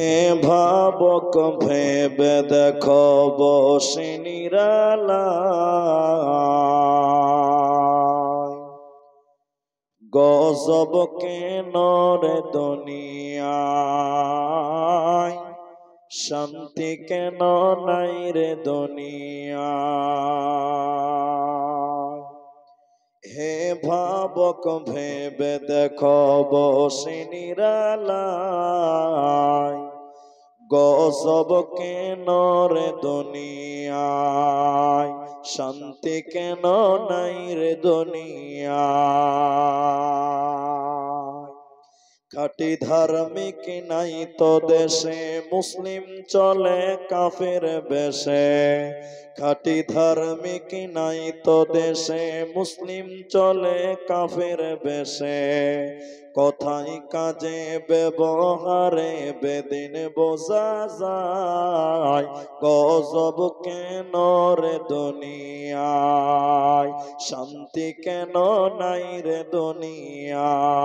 এ ভাবক ভেবে দেখো বসে নিরালায়, গজব কেন রে দুনিয়ায়, শান্তি কেন নাই রে দুনিয়ায়। হে ভাবক ভেবে দেখো বসে নিরালায়, গজব কেন রে দুনিয়ায়, শান্তি কেন নাই রে দুনিয়ায়। খাঁটি ধার্মিক নাই তো দেশে, মুসলিম চলে কাফের বেশে। খাঁটি ধার্মিক নাই তো দেশে, মুসলিম চলে কাফের বেশে। কথায় কাজে ব্যবহারে বেদিন বোঝা যায়, গজব কেন রে দুনিয়ায়, শান্তি কেন নাই রে দুনিয়ায়।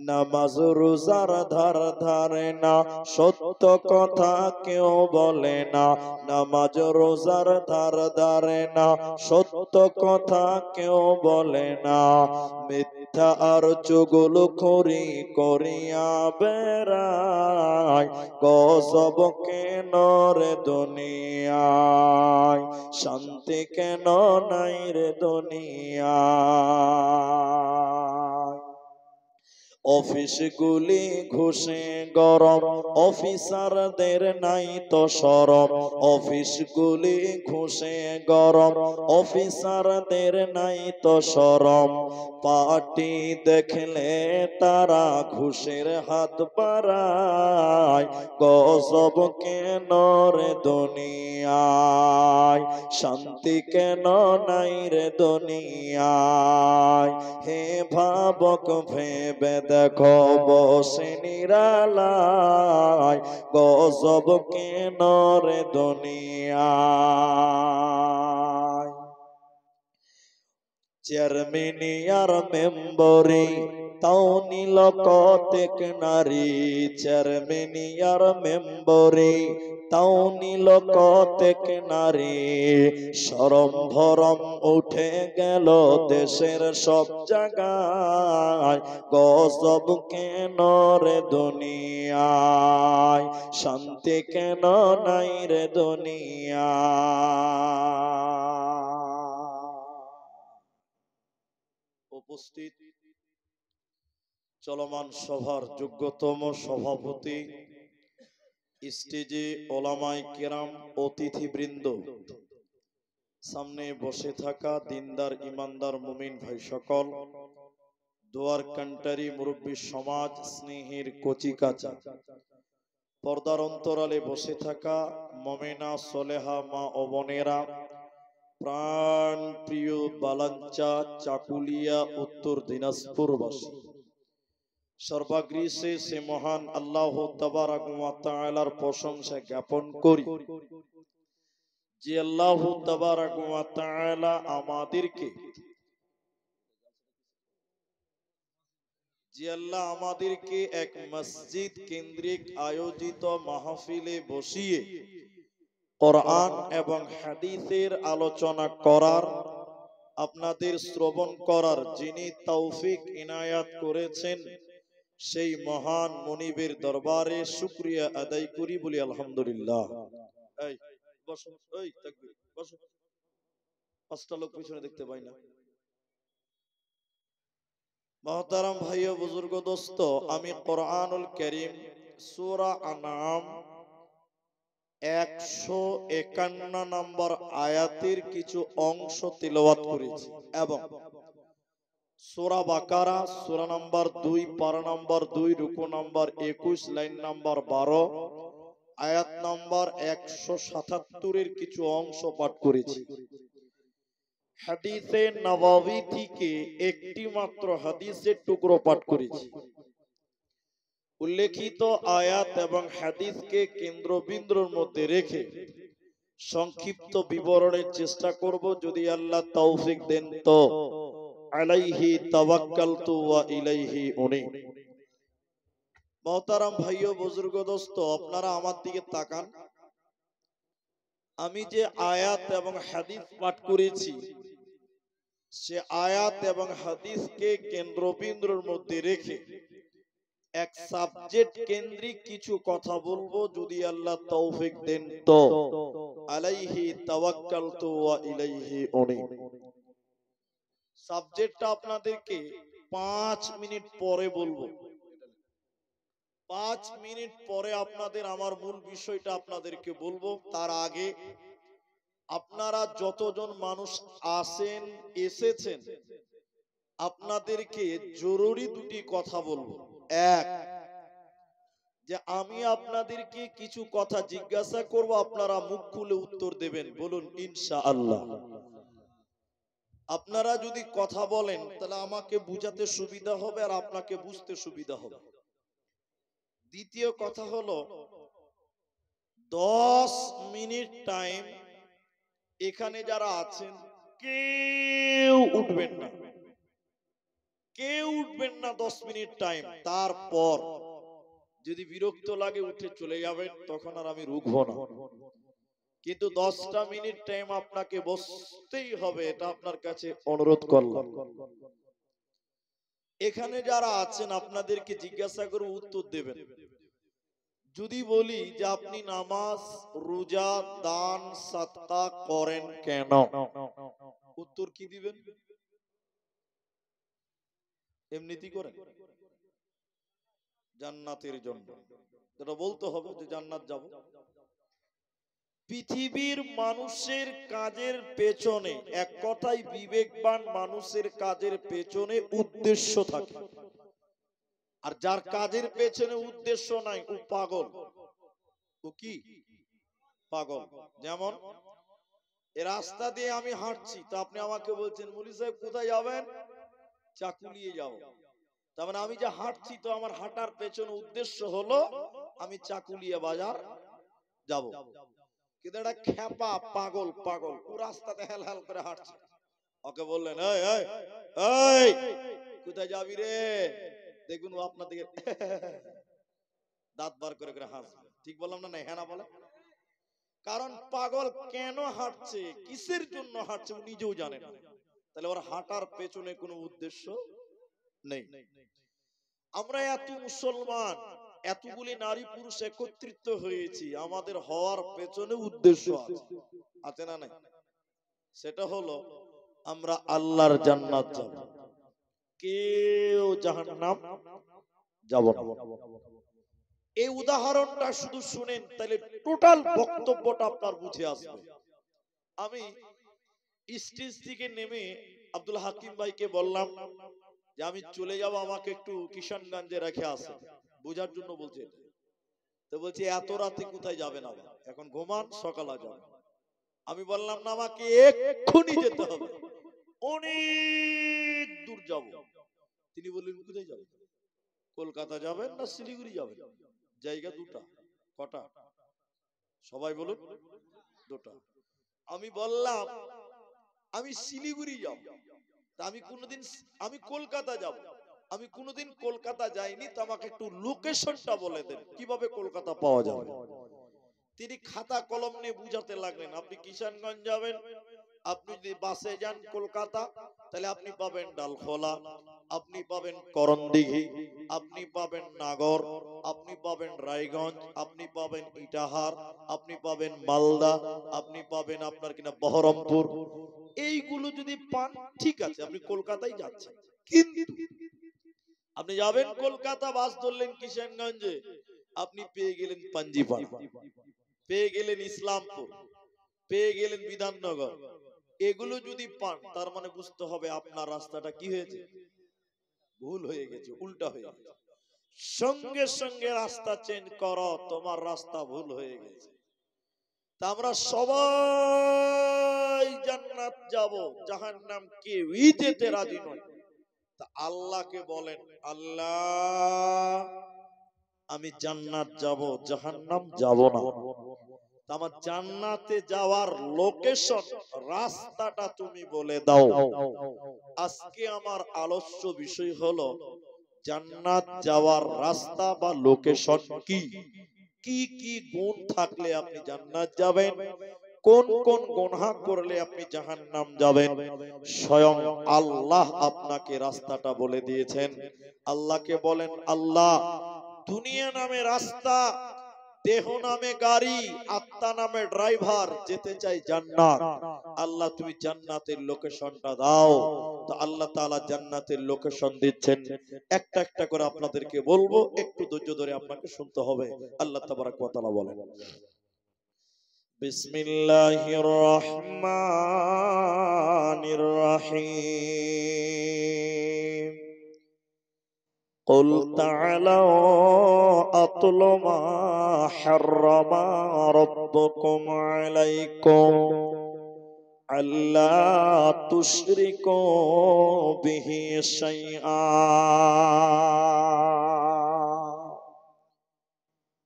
নামাজ রোজার ধার ধারে না, সত্য কথা কেউ বলে না। নামাজ রোজার ধার ধারে না, সত্য কথা কেউ বলে না। মিথ্যা আর চুগলখড়ি করিয়া বেড়ায়, গজব কেন রে দুনিয়ায়, শান্তি কেন নাই রে দুনিয়ায়। অফিসগুলি ঘুষে গরম, অফিসারদের নাই তো শরম। অফিসগুলি ঘুষে গরম, অফিসারদের নাই তো শরম। পার্টি দেখলে তারা ঘুষের হাত বাড়ায়, গজব কেন রে দুনিয়ায়, শান্তি কেন নাই রে দুনিয়ায়। হে ভাবক ভেবে দেখো বসে নিরালায়, গজব কেন রে দুনিয়ায়। চেয়ারম্যানি আর মেম্বরি তাও নিল কতেক নারী। চেয়ারম্যানি আর মেম্বরি তাও নিল কতেক নারী। শরম ভরম উঠে গেল দেশের সব জায়গায়, গজব কেন রে দুনিয়ায়, শান্তি কেন নাই রে দুনিয়ায়। উপস্থিত চলমান সভার যোগ্যতম সভাপতি, স্টেজে ওলামায়ে কেরাম, অতিথিবৃন্দ, সামনে বসে থাকা দিনদার ইমানদার মুমিন ভাই সকল, দোয়ার কান্টারি মুরব্বী সমাজ, স্নেহের কচি কাঁচা, পর্দার অন্তরালে বসে থাকা মমেনা সলেহা মা ও বোনেরা, প্রাণ প্রিয় বালাঞ্চা চাকুলিয়া উত্তর দিনাজপুরবাসী, সর্বাগ্রে সে মহান আল্লাহ তাবারক ওয়া তাআলার প্রশংসা জ্ঞাপন করি যে আল্লাহ তাবারক ওয়া তাআলা আমাদেরকে এক মসজিদ কেন্দ্রিক আয়োজিত মাহফিলে বসিয়ে কোরআন এবং হাদিসের আলোচনা করার, আপনাদের শ্রবণ করার যিনি তৌফিক ইনায়াত করেছেন, সেই মহান মনিবের দরবারে শুকরিয়া আদায় করি, বলি আলহামদুলিল্লাহ। এই বসো, এই তাকবীর, বসো। পাঁচটা লোক পিছনে দেখতে পাই না। মহতারাম ভাই ও বুজুর্গ দোস্ত, আমি কোরআনুল কারীম সূরা আনআম 151 নম্বর আয়াতের কিছু অংশ তিলাওয়াত করেছি এবং সূরা বাকারা সূরা নম্বর 2 পারা নম্বর 2 রুকু নম্বর 21 লাইন নম্বর 12 আয়াত নম্বর 177 এর কিছু অংশ পাঠ করেছি। হাদিসে নববী থেকে একটি মাত্র হাদিসের টুকরো পাঠ করেছি। উল্লেখিত আয়াত এবং হাদিসকে কেন্দ্রবিন্দুর মধ্যে রেখে সংক্ষিপ্ত বিবরণের চেষ্টা করব, যদি আল্লাহ তৌফিক দেন তো। আলাইহি তাওয়াক্কালতু ওয়া ইলাইহি উনীব। মহতারাম ভাই ও বুজুর্গ দোস্ত, আপনারা আমার দিকে তাকান। আমি যে আয়াত এবং হাদিস পাঠ করেছি, সে আয়াত এবং হাদিসকে কেন্দ্রবিন্দুর মধ্যে রেখে এক সাবজেক্ট কেন্দ্রিক কিছু কথা বলবো, যদি আল্লাহ তৌফিক দেন তো। আলাইহি তাওয়াক্কালতু ওয়া ইলাইহি উনীব। সাবজেক্টটা আপনাদেরকে 5 মিনিট পরে বলবো। 5 মিনিট পরে আপনাদের আমার মূল বিষয়টা আপনাদেরকে বলবো। তার আগে আপনারা যতজন মানুষ আসেন এসেছেন, আপনাদেরকে জরুরি দুটি কথা বলবো। এক, যে আমি আপনাদেরকে কিছু কথা জিজ্ঞাসা করব, আপনারা মুখ খুলে উত্তর দেবেন। বলুন ইনশাআল্লাহ। আপনারা যদি কথা বলেন তাহলে আমাকে বুঝাতে সুবিধা হবে আর আপনাকে বুঝতে সুবিধা হবে। দ্বিতীয় কথা হলো 10 মিনিট টাইম এখানে যারা আছেন কেউ উঠবেন না, কেউ উঠবেন না। 10 মিনিট টাইম, তারপর যদি বিরক্ত লাগে উঠে চলে যাবেন, তখন আর আমি রুখবো না। কিন্তু 10টা মিনিট টাইম আপনাকে বসতেই হবে, এটা আপনার কাছে অনুরোধ করলাম। এখানে যারা আছেন আপনাদেরকে জিজ্ঞাসা করে উত্তর দেবেন। যদি বলি যে আপনি নামাজ, রোজা, দান, সাদকা করেন কেন, উত্তর কি দিবেন? এমনিতেই করেন, জান্নাতের জন্য। যেটা বলতে হবে যে জান্নাত যাব। পৃথিবীর মানুষের কাজের পেছনে, এক কথায় বিবেকবান মানুষের কাজের পেছনে উদ্দেশ্য থাকে। আর যার কাজের পেছনে উদ্দেশ্য নাই, ও পাগল। ও কি পাগল? যেমন এ রাস্তা দিয়ে আমি হাঁটছি, তো আপনি আমাকে বলছেন মুলি সাহেব কোথায় যাবেন? চাকুলিয়ে যাব। তার মানে আমি যে হাঁটছি, তো আমার হাঁটার পেছনে উদ্দেশ্য হলো আমি চাকুলিয়া বাজার যাব। কিন্তু একটা খ্যাপা পাগল, পাগল ও রাস্তাতে হেল হেল করে হাঁটছে। ওকে বললেন এই এই এই কোথায় যাবি রে? দেখুন ও আপনার দিকে দাঁত বার করে করে হাসবে। ঠিক বললাম না? হ্যাঁ না বলে? কারণ পাগল কেন হাঁটছে, কিসের জন্য হাঁটছে, ও নিজেও জানে না। তাহলে ওর হাঁটার পেছনে কোনো উদ্দেশ্য নেই। আমরা এত মুসলমান, এতগুলি নারী পুরুষ একত্রিত হয়েছি, আমাদের হওয়ার পেছনে উদ্দেশ্য আছে, আছে না নাই? সেটা হলো আমরা আল্লাহর জান্নাত যাব, কেউ জাহান্নাম যাব না। এই উদাহরণটা শুধু শুনেন, তাহলে টোটাল বক্তব্যটা আপনার বুঝে আসবে। আমি স্টেজ থেকে নেমে আব্দুল হাকিম ভাইকে বললাম যে আমি চলে যাব, আমাকে একটু কিষানগঞ্জে রেখে আসেন। বোঝার জন্য বলছে। তো বলছে এত রাতে কোথায় যাবেন, আবার এখন ঘুমান, সকালে যাবেন। আমি বললাম না, আমাকে এক্ষুনি যেতে হবে, অনেক দূর যাব। তিনি বললেন কোথায় যাবেন? কলকাতা যাবেন না শিলিগুড়ি যাবেন? জায়গা দুটা। কটা? সবাই বলুন। দুটা। আমি বললাম আমি শিলিগুড়ি যাব। আমি কলকাতা যাব। আমি কোনোদিন কলকাতা যাইনি, তো আমাকে একটু লোকেশনটা বলে দেন, কিভাবে কলকাতা পাওয়া যাবে। তিনি খাতা কলম নিয়ে বুঝাতে লাগলেন, আপনি কিষানগঞ্জ যাবেন, আপনি যদি বাসে যান কলকাতা, তাহলে আপনি পাবেন ডালখোলা, আপনি পাবেন করণদিঘি, আপনি পাবেন নাগর, আপনি পাবেন রায়গঞ্জ, আপনি পাবেন ইটাহার, আপনি পাবেন মালদা, আপনি পাবেন আপনার কিনা বহরমপুর। এইগুলো যদি পান, ঠিক আছে, আপনি কলকাতায় যাচ্ছেন। কিন্তু আপনি যাবেন কলকাতা, বাস ধরলেন কিষানগঞ্জে, আপনি পেয়ে গেলেন পাঞ্জিপাড়া, পেয়ে গেলেন ইসলামপুর, পেয়ে গেলেন বিধাননগর। এগুলো যদি পান, তার মানে বুঝতে হবে আপনার রাস্তাটা কি হয়েছে, ভুল হয়ে গেছে, উল্টা হয়ে গেছে। সঙ্গে সঙ্গে রাস্তা চেঞ্জ করো, তোমার রাস্তা ভুল হয়ে গেছে। তা আমরা সবাই জান্নাত যাব, জাহান্নাম কেউই যেতে রাজি নয়। তা আল্লাহকে বলেন, আল্লাহ আমি জান্নাত যাব, জাহান্নাম যাব না। আমার জান্নাতে যাওয়ার লোকেশন, রাস্তাটা তুমি বলে দাও। আজকে আমার আলোচ্য বিষয় হলো জান্নাত যাওয়ার রাস্তা বা লোকেশন কি, কি কি গুণ থাকলে আপনি জান্নাত যাবেন, কোন কোন গুনাহ করলে আপনি জাহান্নাম যাবেন, স্বয়ং আল্লাহ আপনাকে রাস্তাটা বলে দিয়েছেন। আল্লাহকে বলেন, আল্লাহ দুনিয়া নামে রাস্তা, দেহ নামে গাড়ি, আত্মা নামে ড্রাইভার, যেতে চাই জান্নাত। আল্লাহ তুমি জান্নাতের লোকেশনটা দাও। তো আল্লাহ তাআলা জান্নাতের লোকেশন দিচ্ছেন। একটা একটা করে আপনাদেরকে বলবো, একটু ধৈর্য ধরে আপনাকে শুনতে হবে। আল্লাহ তাবারক ওয়া তাআলা বলেন, বিসমিল্লাহির রহমানির রহিম। قل تعالوا أتل ما حرم ربكم عليكم ألا تشركوا به شيئا।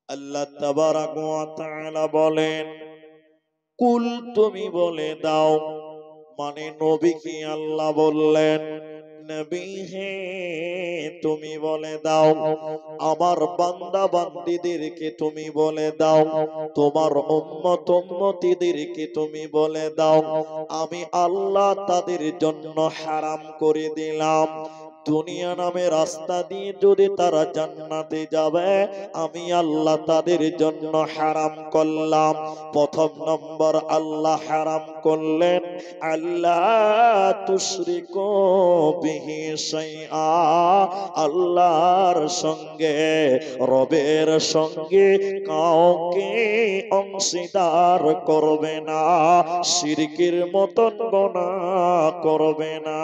আল্লাহ তাবারাক ওয়া তাআলা বলেন, কুল তুমি বলে দাও, মানে নবীকে আল্লাহ বললেন, নবী হে তুমি বলে দাও, আমার বান্দা বান্দীদেরকে তুমি বলে দাও, তোমার উম্মত উম্মতীদেরকে তুমি বলে দাও, আমি আল্লাহ তাদের জন্য হারাম করে দিলাম। দুনিয়া নামে রাস্তা দিয়ে যদি তারা জান্নাতে যাবে, আমি আল্লাহ তাদের জন্য হারাম করলাম। প্রথম নম্বর আল্লাহ হারাম করলেন, আল্লাহ তুশরিকু বিহি শাইআ, আল্লাহর সঙ্গে, রবের সঙ্গে কাউকে অংশীদার করবে না, শিরকের মতন গুনাহ করবে না।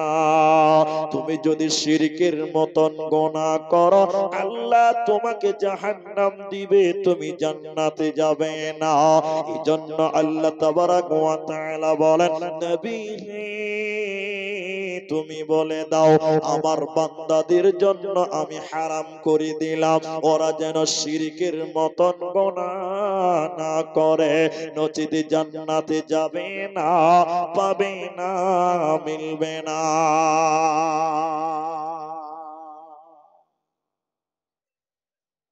তুমি যদি শিরকের মতন গুনাহ করো, আল্লাহ তোমাকে জাহান্নাম দিবে, তুমি জান্নাতে যাবে না। এজন্য আল্লাহ তাবারাক ওয়া তাআলা বলেন, নবী হে তুমি বলে দাও, আমার বান্দাদের জন্য আমি হারাম করে দিলাম, ওরা যেন শিরকের মতন গুনাহ না করে, নচিত জান্নাতে যাবে না, পাবে না, মিলবে না।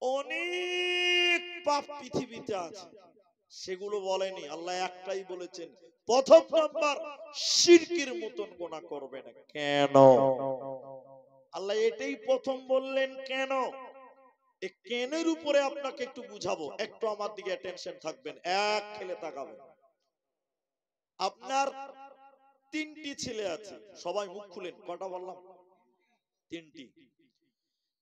অনেক পাপ পৃথিবীতে আছে, সেগুলো বলেনি, আল্লাহ একটাই বলেছেন, প্রথম নাম্বার শিরকের মতন গুনাহ করবে না। কেন আল্লাহ এটাই প্রথম বললেন? কেন? এই কেনের উপরে আপনাকে একটু বুঝাবো, একটু আমার দিকে অ্যাটেনশন থাকবেন, এক খেলে তাকাবেন। আপনার তিনটি ছেলে আছে, সবাই মুখ খুলেন, কটা বললাম? তিনটি।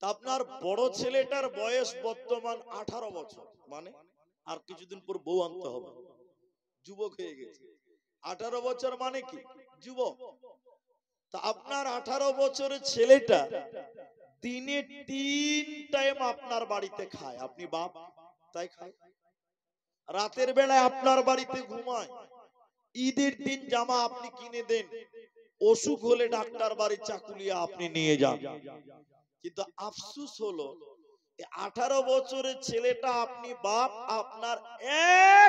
আপনার বড় ছেলেটার বয়স বর্তমান 18 বছর, মানে আর কিছুদিন পর বউ আনতে হবে, যুবক হয়ে গেছে। 18 বছর মানে কি? যুবক। তা আপনার 18 বছরের ছেলেটা দিনে 3 টাইম আপনার বাড়িতে খায়, আপনি বাপ তাই খায়। রাতের বেলায় আপনার বাড়িতে ঘুমায়, ঈদের দিন জামা আপনি কিনে দেন, অসুখ হলে ডাক্তার বাড়ি চাকুলিয়া আপনি নিয়ে যান। কিন্তু আফসোস হলো 18 বছরের ছেলেটা, আপনি বাপ, আপনার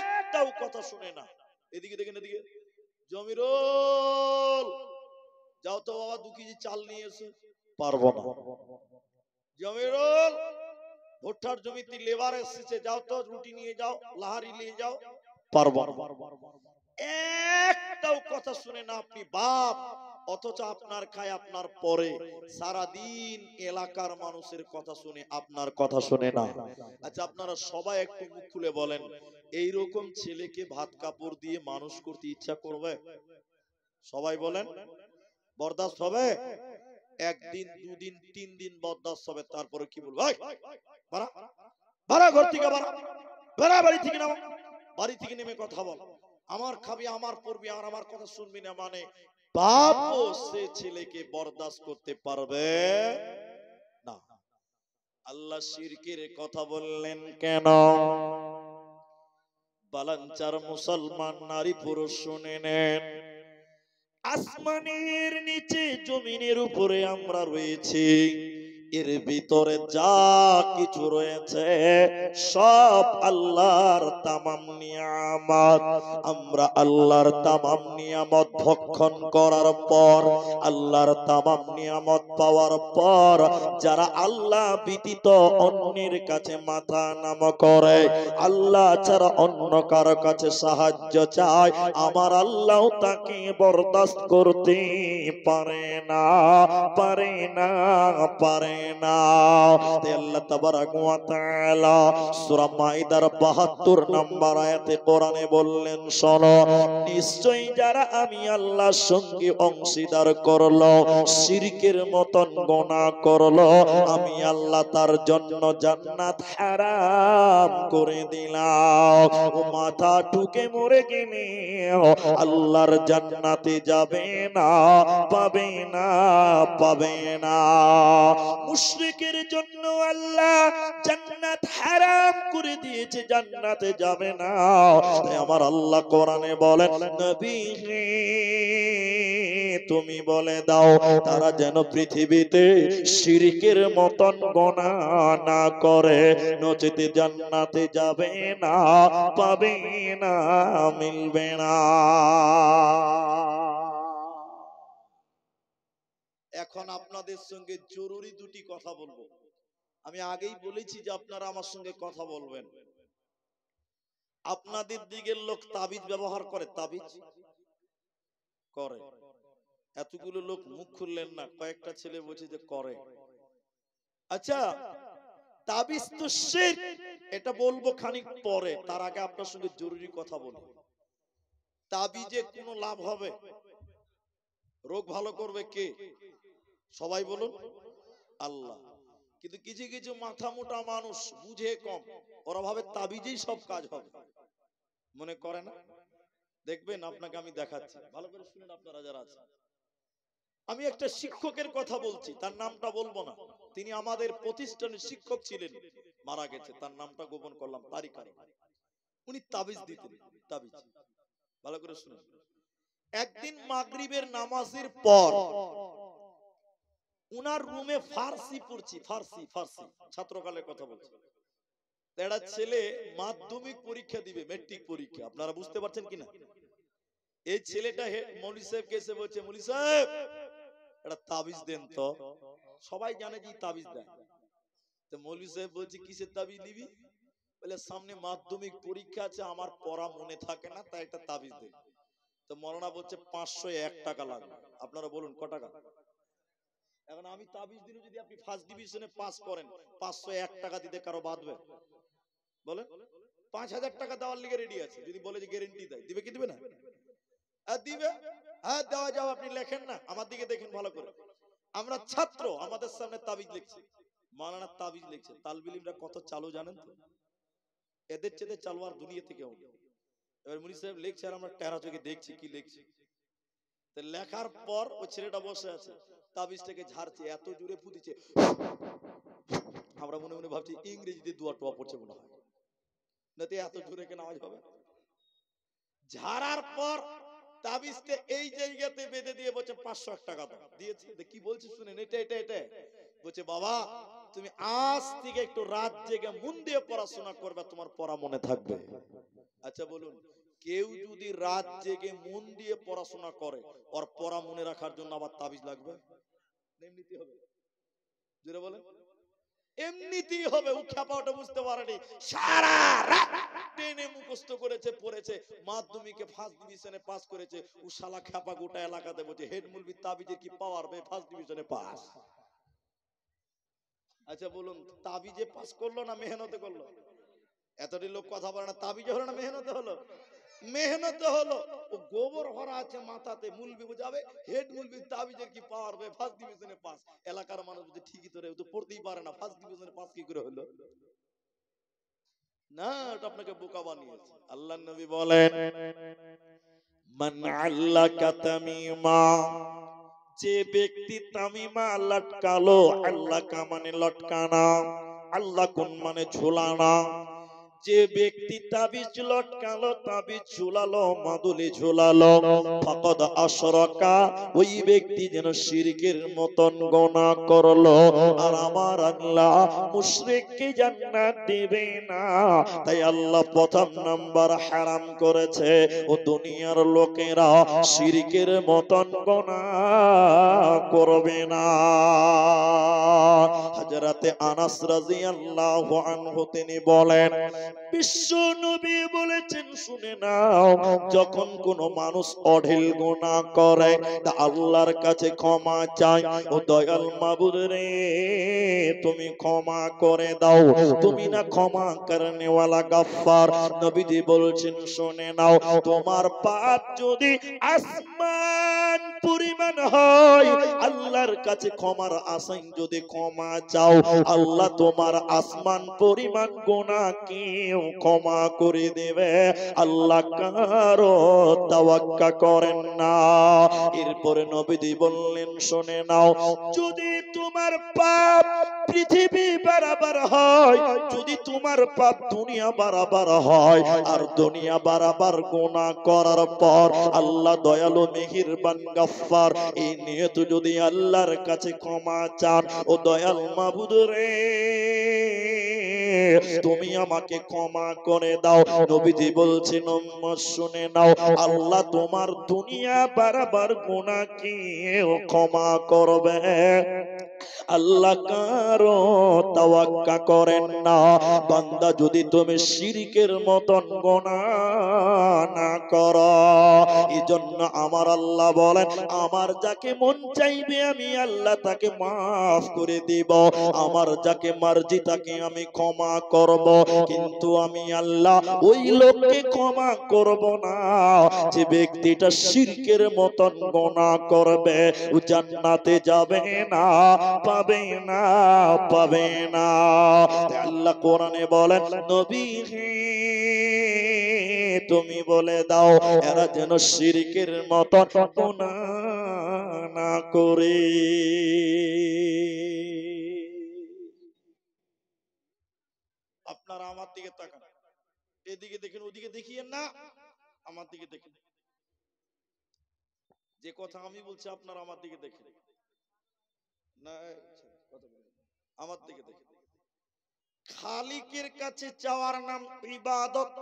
একটাও কথা শুনে না। এদিকে দেখেন, এদিকে, জমিরুল যাও তো বাবা 2 কেজি চাল নিয়ে এসো, পারবো না। জমিরুল ভুট্টার জমিতে লেবার এসেছে, যাও তো রুটি নিয়ে যাও, লাহারি নিয়ে যাও, পারবো না। একটাও কথা শুনে না, আপনি বাপ, অথচ আপনার খায় আপনার পরে, সারা দিন এলাকার মানুষের কথা শুনে, আপনার কথা শুনে না। আচ্ছা আপনারা সবাই একটু মুখ খুলে বলেন, এই রকম ছেলেকে ভাত কাপড় দিয়ে মানুষ করতে ইচ্ছা করবে? সবাই বলেন, বরদাস্ত হবে? একদিন, 2 দিন, 3 দিন বরদাস্ত হবে, তারপরে কি বলবো, বাড়া বাড়া, ঘর থেকে বাড়া, বাড়া, বাড়ি থেকে নামো, বাড়ি থেকে নেমে কথা বল, আমার খাবি, আমার পড়বি, আর আমার কথা শুনবি না, মানে বাপও সে ছেলেকে বরদাস্ত করতে পারবে না। আল্লাহ শিরকের কথা বললেন কেন? বালাঞ্চার মুসলমান নারী পুরুষ শুনে নেন, আসমানের নিচে জমিনের উপরে আমরা রয়েছি, এর ভিতরে যা কিছু রয়েছে সব আল্লাহর তামাম নিয়ামত। আমরা আল্লাহর তামাম নিয়ামত ভক্ষণ করার পর, আল্লাহর তামাম নিয়ামত পাওয়ার পর যারা আল্লাহ ব্যতীত অন্যের কাছে মাথা নত করে, আল্লাহ ছাড়া অন্য কারো কাছে সাহায্য চায়, আমার আল্লাহ তাকে বরদাস্ত করতে পারে না, পারে না, পারে না। আল্লাহ তাবারাক ওয়া তাআলা সূরা মাইদার ৭২ নম্বর আয়াতে কোরআনে বললেন, শোনো, নিশ্চয়ই যারা আমি আল্লাহর সঙ্গে অংশীদার করলো, শিরকের মতন গুনাহ করলো, আমি আল্লাহ তার জন্য জান্নাত হারাম করে দিলাম। ও মাথা ঠুকে মরে গেলে আল্লাহর জান্নাতে যাবে না, পাবে না, পাবে না। মুশরিকের জন্য আল্লাহ জান্নাত হারাম করে দিয়েছে, জান্নাতে যাবে না। তাই আমার আল্লাহ কোরআনে বলেন, নবী তুমি বলে দাও তারা যেন পৃথিবীতে শিরকের মতন গুনাহ না করে, নচেতে জান্নাতে যাবে না, পাবে না, মিলবে না। এখন আপনাদের সঙ্গে জরুরি দুটি কথা বলবো। আমি আগেই বলেছি যে আপনারা আমার সঙ্গে কথা বলবেন। আপনাদের দিকের লোক তাবিজ ব্যবহার করে, তাবিজ করে। এতগুলো লোক মুখ খুললেন না, কয়েকটা ছেলে বলছে যে করে। আচ্ছা, তাবিজ তো শিরক, এটা বলবো খানিক পরে। তার আগে আপনার সঙ্গে জরুরি কথা বলবো। তাবিজে কোনো লাভ হবে? রোগ ভালো করবে কে? সবাই বলুন আল্লাহ। কিন্তু কিছু কিছু মাথা মোটা মানুষ বুঝে কম, ওরা ভাবে তাবিজেই সব কাজ হবে, মনে করে না। দেখবেন আপনাকে আমি দেখাচ্ছি, ভালো করে শুনুন আপনারা যারা আছেন। আমি একটা শিক্ষকের কথা বলছি, তার নামটা বলবো না। তিনি আমাদের প্রতিষ্ঠানের শিক্ষক ছিলেন, মারা গেছে, তার নামটা গোপন করলাম তারই কারণে। উনি তাবিজ দিতেন, তাবিজ। ভালো করে শুনুন। একদিন মাগরিবের নামাজের পর উনার রুমে ফার্সি পড়ছি, ফার্সি ফার্সি ছাত্রকালের কথা বলছি। একটা ছেলে মাধ্যমিক পরীক্ষা দিবে, মেট্রিক পরীক্ষা, আপনারা বুঝতে পারছেন কিনা। এই ছেলেটা মৌলভী সাহেবকে এসে বলছে, মৌলভী সাহেব একটা তাবিজ দেন তো। সবাই জানে যে তাবিজ দেয়। তো মৌলভী সাহেব বলছে, কিসের তাবিজ নিবি? বলে, সামনে মাধ্যমিক পরীক্ষা আছে, আমার পড়া মনে থাকে না, তাই একটা তাবিজ দেন। তো মৌলানা বলছে 501 টাকা লাগবে। আপনারা বলুন ক টাকা? এখন আমি তাবিজ দিলে যদি আপনি ফার্স্ট ডিভিশনে পাস করেন, 501 টাকা দিতে কারো বাঁধবে? বলেন। 5000 টাকা দেওয়ার লিগে রেডি আছে, যদি বলে যে গ্যারান্টি দেয়, দিবে কি দিবে না? দিবে। হ্যাঁ দেওয়া যাও, আপনি লেখেন না, আমার দিকে দেখেন ভালো করে। আমরা ছাত্র, আমাদের সামনে তাবিজ লিখছে, মাওলানা তাবিজ লিখছে। তালবিলিমরা কত চালু জানেন তো? এদের চেয়ে চালু আর দুনিয়াতে কেউ নেই। এবার মুনি সাহেব লিখছে আর আমরা টেরা চোখে দেখছি কি লিখছে। তো লেখার পর ওই ছেলেটা বসে আছে, তাবিজটাকে ঝাড়ছে, এত জোরে ফুদিছে, আমরা মনে মনে ভাবছি ইংরেজিতে দুয়া টোয়া পড়ছে মনে হয়, নাতে এত জোরে কেন আওয়াজ হবে। ঝাড়ার পর তাবিজটা এই জায়গাতে বেঁধে দিয়ে বলছে 501 টাকা দাও। দিয়েছে। কি বলছে শুনেন, এটা এটা এটা বলছে, বাবা তুমি আজ থেকে একটু রাত জেগে মন দিয়ে পড়াশোনা করবে, তোমার পড়া মনে থাকবে। আচ্ছা বলুন, কেউ যদি রাত জেগে মন দিয়ে পড়াশোনা করে, ওর পড়া মনে রাখার জন্য আবার তাবিজ লাগবে? এমনিতেই হবে, জোরে বলেন। এমনিতেই হবে। ও খেপাটা বুঝতে পারেনি, সারা রাত টেনে মুখস্থ করেছে, পড়েছে, মাধ্যমিকে ফার্স্ট ডিভিশনে পাস করেছে। ও শালা খেপা গোটা এলাকাতে বলছে হেড মুলবি তাবিজের কি পাওয়ার, ফার্স্ট ডিভিশনে পাস। আচ্ছা বলুন, তাবিজে পাস করলো না মেহনতে করলো? এতটি লোক কথা বলে না, তাবিজে হলো না মেহনতে হলো? মেহনতে হলো। ও গোবর ভরা আছে মাথাতে, মুলবি বুঝাবে হেড মুলবি তাবিজের কি পাওয়ার, ফার্স্ট ডিভিশনে পাস। এলাকার মানুষ বলছে ঠিকই তো রে, ও তো পড়তেই পারে না, ফার্স্ট ডিভিশনে পাস কি করে হলো? না, ওটা আপনাকে বোকা বানিয়েছে। আল্লাহর নবী বলেন, মান আল্লাকা তামিমা, যে ব্যক্তি তামিমা লটকালো, আল্লাকা মানে লটকানা, আল্লাহ কোন মানে ঝোলানা, যে ব্যক্তি তাবিজ লটকালো, তাবিজ ঝুলালো, মাদুলি ঝুলালো, ফাকাদ আশরাকা, ওই ব্যক্তি যেন শিরকের মতন গুনাহ করলো। আর আমার আল্লাহ মুশরিককে জান্নাত দেবে না। তাই আল্লাহ প্রথম নাম্বার হারাম করেছে, ও দুনিয়ার লোকেরা শিরকের মতন গুনাহ করবে না। হযরতে আনাস রাদিয়াল্লাহু আনহু তিনি বলেন, বিশ্ব নবী বলেছেন, শুনে নাও, যখন কোন মানুষ অঢেল গুনাহ করে তা আল্লাহর কাছে ক্ষমা চায়, ও দয়াল মাবুদ রে তুমি ক্ষমা করে দাও, তুমি না ক্ষমা করনে ওয়ালা গফফার। নবীজি বলছেন, শুনে নাও, তোমার পাপ যদি আসমান পরিমাণ হয়, আল্লাহর কাছে ক্ষমার আশায় যদি ক্ষমা চাও, আল্লাহ তোমার আসমান পরিমাণ গুনাহকেও ক্ষমা করে দেবে। আল্লাহ কারো তাওয়াক্কা করেন না। এরপরে নবীজি বললেন, শুনে নাও, যদি তোমার পাপ পৃথিবী বরাবর হয়, যদি তোমার পাপ দুনিয়া বরাবর হয়, আর দুনিয়া বরাবর গুনাহ করার পর আল্লাহ দয়ালু মেহেরবান গফফার, এই নিয়ত যদি আল্লাহর কাছে ক্ষমা চান, ও দয়াল মাবুদ রে তুমি আমাকে ক্ষমা করে দাও। নবীজি বলছেন, শুনে নাও, আল্লাহ তোমার দুনিয়া বরাবর গুনাহকে ক্ষমা করবে। আল্লাহ কারো তাওয়াক্কা করেন না। বান্দা যদি তুমি শিরকের মতন গুনাহ না করো, এজন্য আমার আল্লাহ বলেন, আমার যাকে মন চাইবে আমি আল্লাহ তাকে মাফ করে দিব, আমার যাকে মার্জি তাকে আমি ক্ষমা করব। কিন্তু আমি আল্লাহ ওই লোককে ক্ষমা করব না যে ব্যক্তিটা শিরকের মতন গুনাহ করবে, ও জান্নাতে যাবে না, পাবে না, পাবে না। আল্লাহ কোরআনে বলেন, নবী হে তুমি বলে দাও, এরা যেন শিরকের মতন গুনাহ না করে। আপনারা আমার দিকে তাকান, এদিকে দেখেন, ওদিকে দেখিয়েন না, আমার দিকে দেখেন। যে কথা আমি বলছি আপনারা আমার দিকে দেখেন না, আমার দিকে দেখেন। খালিকের কাছে চাওয়ার নাম ইবাদত,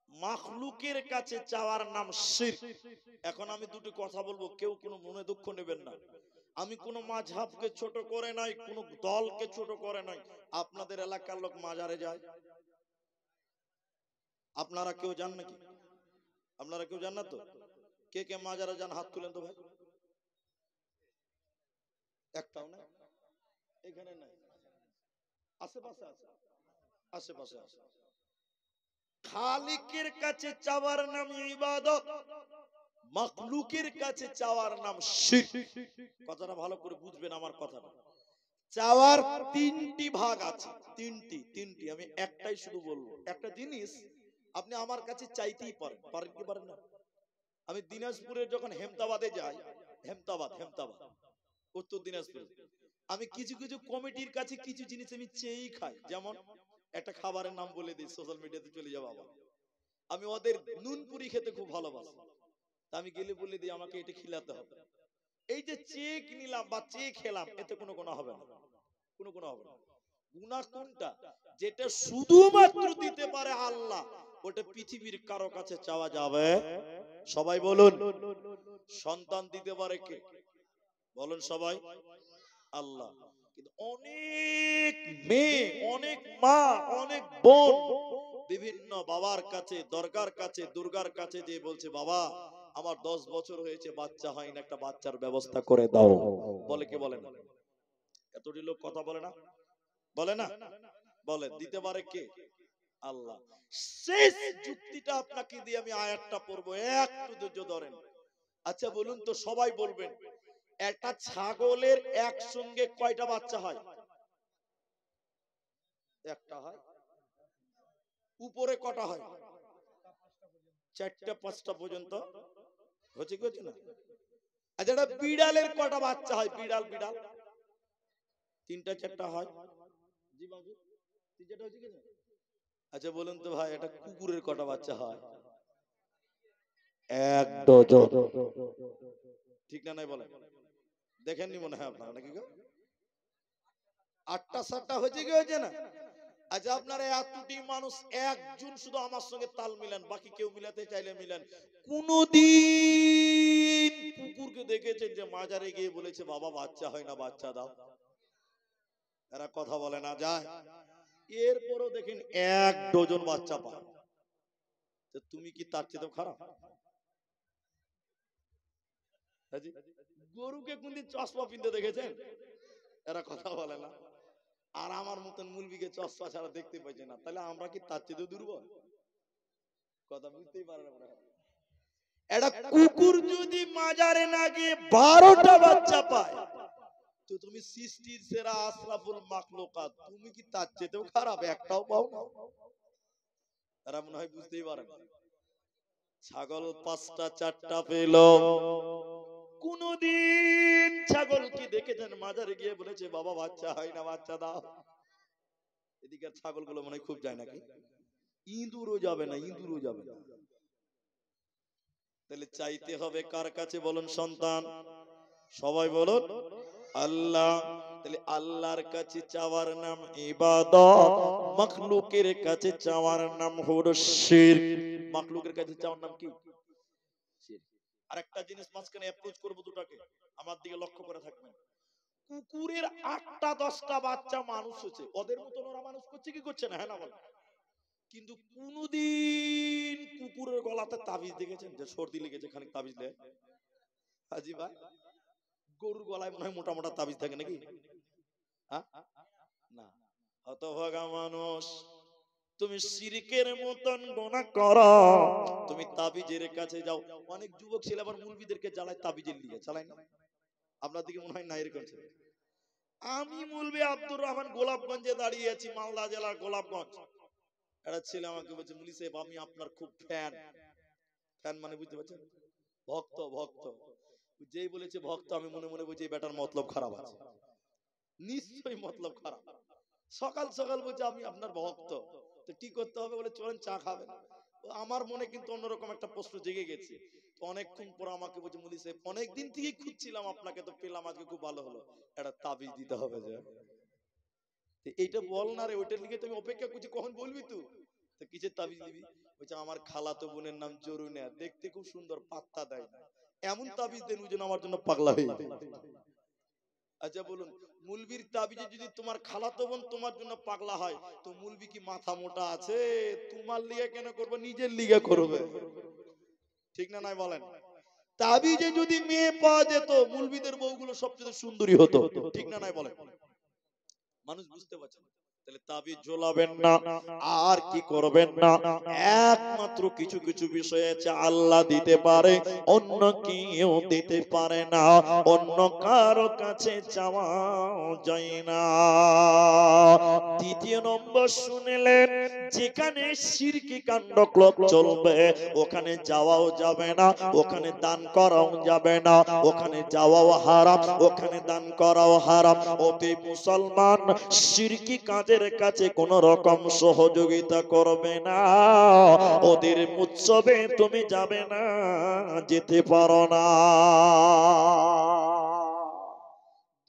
মাখলুকের কাছে চাওয়ার নাম শিরক। এখন আমি দুটো কথা বলবো, কেউ কোনো মনে দুঃখ নেবেন না। আমি কোনো মাযহাবকে ছোট করে নাই, কোনো দলকে ছোট করে নাই। আপনাদের এলাকার লোক মাজারে যায়, আপনারা কেউ জান নাকি? আপনারা কেউ জান না তো? কে কে মাজারে যান হাত তুলেন তো ভাই। একটাও না, এখানে নাই, আশেপাশে আছে, আশেপাশে আছে। খালিকের কাছে চাওয়ার নাম ইবাদত, মাখলুকের কাছে চাওয়ার নাম শিরক। কথাটা ভালো করে বুঝবেন আমার কথাটা। চাওয়ার তিনটি ভাগ আছে, তিনটি আমি একটাই শুধু বলবো। একটা জিনিস আপনি আমার কাছে চাইতেই পারেন, পারেন কি পারেন না? আমি দিনাজপুরের যখন হেমতাবাদে যাই, হেমতাবাদ উত্তর দিনাজপুর, আমি কিছু কিছু কমিটির কাছে কিছু জিনিস আমি চেয়েই খাই। যেমন একটা খাবারের নাম বলে দিই, সোশ্যাল মিডিয়াতে চলে যাবো আবার। আমি ওদের নুন পুরি খেতে খুব ভালোবাসি, আমি গেলে বলে দিই আমাকে এটা খিলাতে হবে। এই যে চেক নিলাম বা চেক খেলাম, এতে কোনো গুনাহ হবে না, কোনো গুনাহ হবে না। গুনাহ কোনটা? যেটা শুধুমাত্র দিতে পারে আল্লাহ, ওটা পৃথিবীর কারো কাছে চাওয়া যাবে। সবাই বলুন, সন্তান দিতে পারে কে? বলুন সবাই, আল্লাহ। কিন্তু অনেক মেয়ে, অনেক মা, অনেক বোন বিভিন্ন বাবার কাছে, দরগার কাছে, দুর্গার কাছে যে বলছে, বাবা আমার 10 বছর হয়েছে, বাচ্চা হয় না, একটা বাচ্চার ব্যবস্থা করে দাও। বলে কি বলে না? এতটি লোক কথা বলে না, বলে না? বলে দিতে পারে কে? আল্লাহ। শেষ যুক্তিটা আপনাকে দিয়ে আমি আয়াতটা পড়বো, একটু ধৈর্য ধরেন। আচ্ছা বলুন তো, সবাই বলবেন, একটা ছাগলের একসঙ্গে কয়টা বাচ্চা হয়? একটা হয়। উপরে কটা হয়? 4টা 5টা পর্যন্ত হচ্ছে কি হচ্ছে না? আচ্ছা, একটা বিড়ালের কটা বাচ্চা হয়? বিড়াল 3টা 4টা হয়। জি বাবু, 3টা হচ্ছে কি না? আচ্ছা বলুন তো ভাই, এটা কুকুরের কটা বাচ্চা হয়? 1 ডজন। ঠিক না নাই বলেন? দেখেননি মনে হয় আপনারা, নাকি গো? 8টা 7টা হয়েছে কি হয়েছে না? আচ্ছা আপনারা এতটি মানুষ, একজন শুধু আমার সঙ্গে তাল মিলান, বাকি কেউ মিলাতে চাইলে মিলান। কোনদিন কুকুরকে দেখেছেন যে মাজারে গিয়ে বলেছে বাবা বাচ্চা হয় না, বাচ্চা দাও? এরা কথা বলে না যায়। এরপরও দেখেন 1 ডজন বাচ্চা পায়। তো তুমি কি তার চেয়ে খারাপ? হাজি, গরুকে কোনদিন চশমা পিনতে দেখেছেন? এরা কথা বলে না। আর আমার মতন মুলবিকে চশমা ছাড়া দেখতে পাইছে না, তাহলে আমরা কি তার চেয়ে দুর্বল? কথা বুঝতেই পারে না মনে হয়। একটা কুকুর যদি মাজারে না গিয়ে 12টা বাচ্চা পায়, তো তুমি সৃষ্টির সেরা আশরাফুল মাখলুকাত, তুমি কি তার চেয়েও খারাপ? একটাও পাও না। এরা মনে হয় বুঝতেই পারে না। ছাগল 5টা 4টা পেল, কোনদিন ছাগল কি দেখেছেন মাজারে গিয়ে বলেছে বাবা বাচ্চা হয় না, বাচ্চা দাও? এদিকে ছাগলগুলো মনে হয় খুব যায় নাকি? ইঁদুরও যাবে না, ইঁদুরও যাবে না। তাহলে চাইতে হবে কার কাছে বলুন? সন্তান। সবাই বলুন আল্লাহ। তাহলে আল্লাহর কাছে চাওয়ার নাম ইবাদত, মাখলুকের কাছে চাওয়ার নাম হলো শিরক। মাখলুকের কাছে চাওয়ার নাম কি? শিরক। আরেকটা জিনিস মাঝখানে অ্যাপ্রোচ করব দুটাকে, আমার দিকে লক্ষ্য করে থাকবেন। কুকুরের 8টা 10টা বাচ্চা মানুষ হচ্ছে, ওদের মতন ওরা মানুষ করছে কি করছে না? হ্যাঁ না বল? কিন্তু কোনদিন কুকুরের গলাতে তাবিজ দেখেছেন যে সর্দি লেগেছে খানিক তাবিজ দেয়? হাজি ভাই, গরুর গলায় মনে হয় মোটা মোটা তাবিজ থাকে নাকি? হ্যাঁ না। হতভাগা মানুষ, তুমি শিরকের মতন গুনাহ করো, তুমি তাবিজের কাছে যাও। অনেক যুবক ছেলে আবার মুলবিদেরকে জ্বালায় তাবিজের লিগে, চালায় না? আপনার দিকে মনে হয় না এরকম ছিল? আমি মুলবি আব্দুর রহমান গোলাপগঞ্জে দাঁড়িয়ে আছি, মালদা জেলার গোলাপগঞ্জ। একটা ছেলে আমাকে বলছে মুলি সাহেব আমি আপনার খুব ফ্যান। ফ্যান মানে বুঝতে পারছেন? ভক্ত, ভক্ত। যেই বলেছে ভক্ত, আমি মনে মনে বুঝি বেটার মতলব খারাপ আছে, নিশ্চয়ই মতলব খারাপ। সকাল সকাল বলছে আমি আপনার ভক্ত, তো কি করতে হবে? বলে চলেন চা খাবেন। আমার মনে কিন্তু অন্যরকম একটা প্রশ্ন জেগে গেছে। তো অনেকক্ষণ পর আমাকে বলছে মুলি সাহেব অনেকদিন থেকেই খুঁজছিলাম আপনাকে, তো পেলাম, আজকে খুব ভালো হলো, একটা তাবিজ দিতে হবে। যে এইটা বল না রে, ওইটার লিগে তুমি অপেক্ষা করছি, কখন বলবি তুই? তো কিসের তাবিজ দিবি? বলছে আমার খালাতো বোনের নাম জরুনা, দেখতে খুব সুন্দর, পাত্তা দেয় না, এমন তাবিজ দেন যেন আমার জন্য পাগলা হয়ে যায়। আচ্ছা বলুন, মুলবির তাবিজে যদি তোমার খালাতো বোন তোমার জন্য পাগলা হয়, তো মুলবি কি মাথা মোটা আছে? তোমার লিগে কেন করবে, নিজের লিগে করবে। ঠিক না নাই বলেন? তাবিজে যদি মেয়ে পাওয়া যেত, মুলবিদের বউগুলো সবচেয়ে সুন্দরী হতো। ঠিক না নাই বলেন? মানুষ বুঝতে পারছে না। তাহলে তাবিজ ঝোলাবেন না, আর কি করবেন না, একমাত্র কিছু কিছু বিষয় আছে আল্লাহ দিতে পারে, অন্য কেউ দিতে পারে না, অন্য কারো কাছে চাওয়া যায় না। দ্বিতীয় নম্বর শুনলেন, যেখানে শিরকি কাণ্ড চলবে ওখানে যাওয়াও যাবে না, ওখানে দান করাও যাবে না, ওখানে যাওয়াও হারাম, ওখানে দান করাও হারাম। অতি মুসলমান শিরকি কাজের কাছে কোন রকম সহযোগিতা করবে না, ওদের উৎসবে তুমি যাবে না, যেতে পারো না।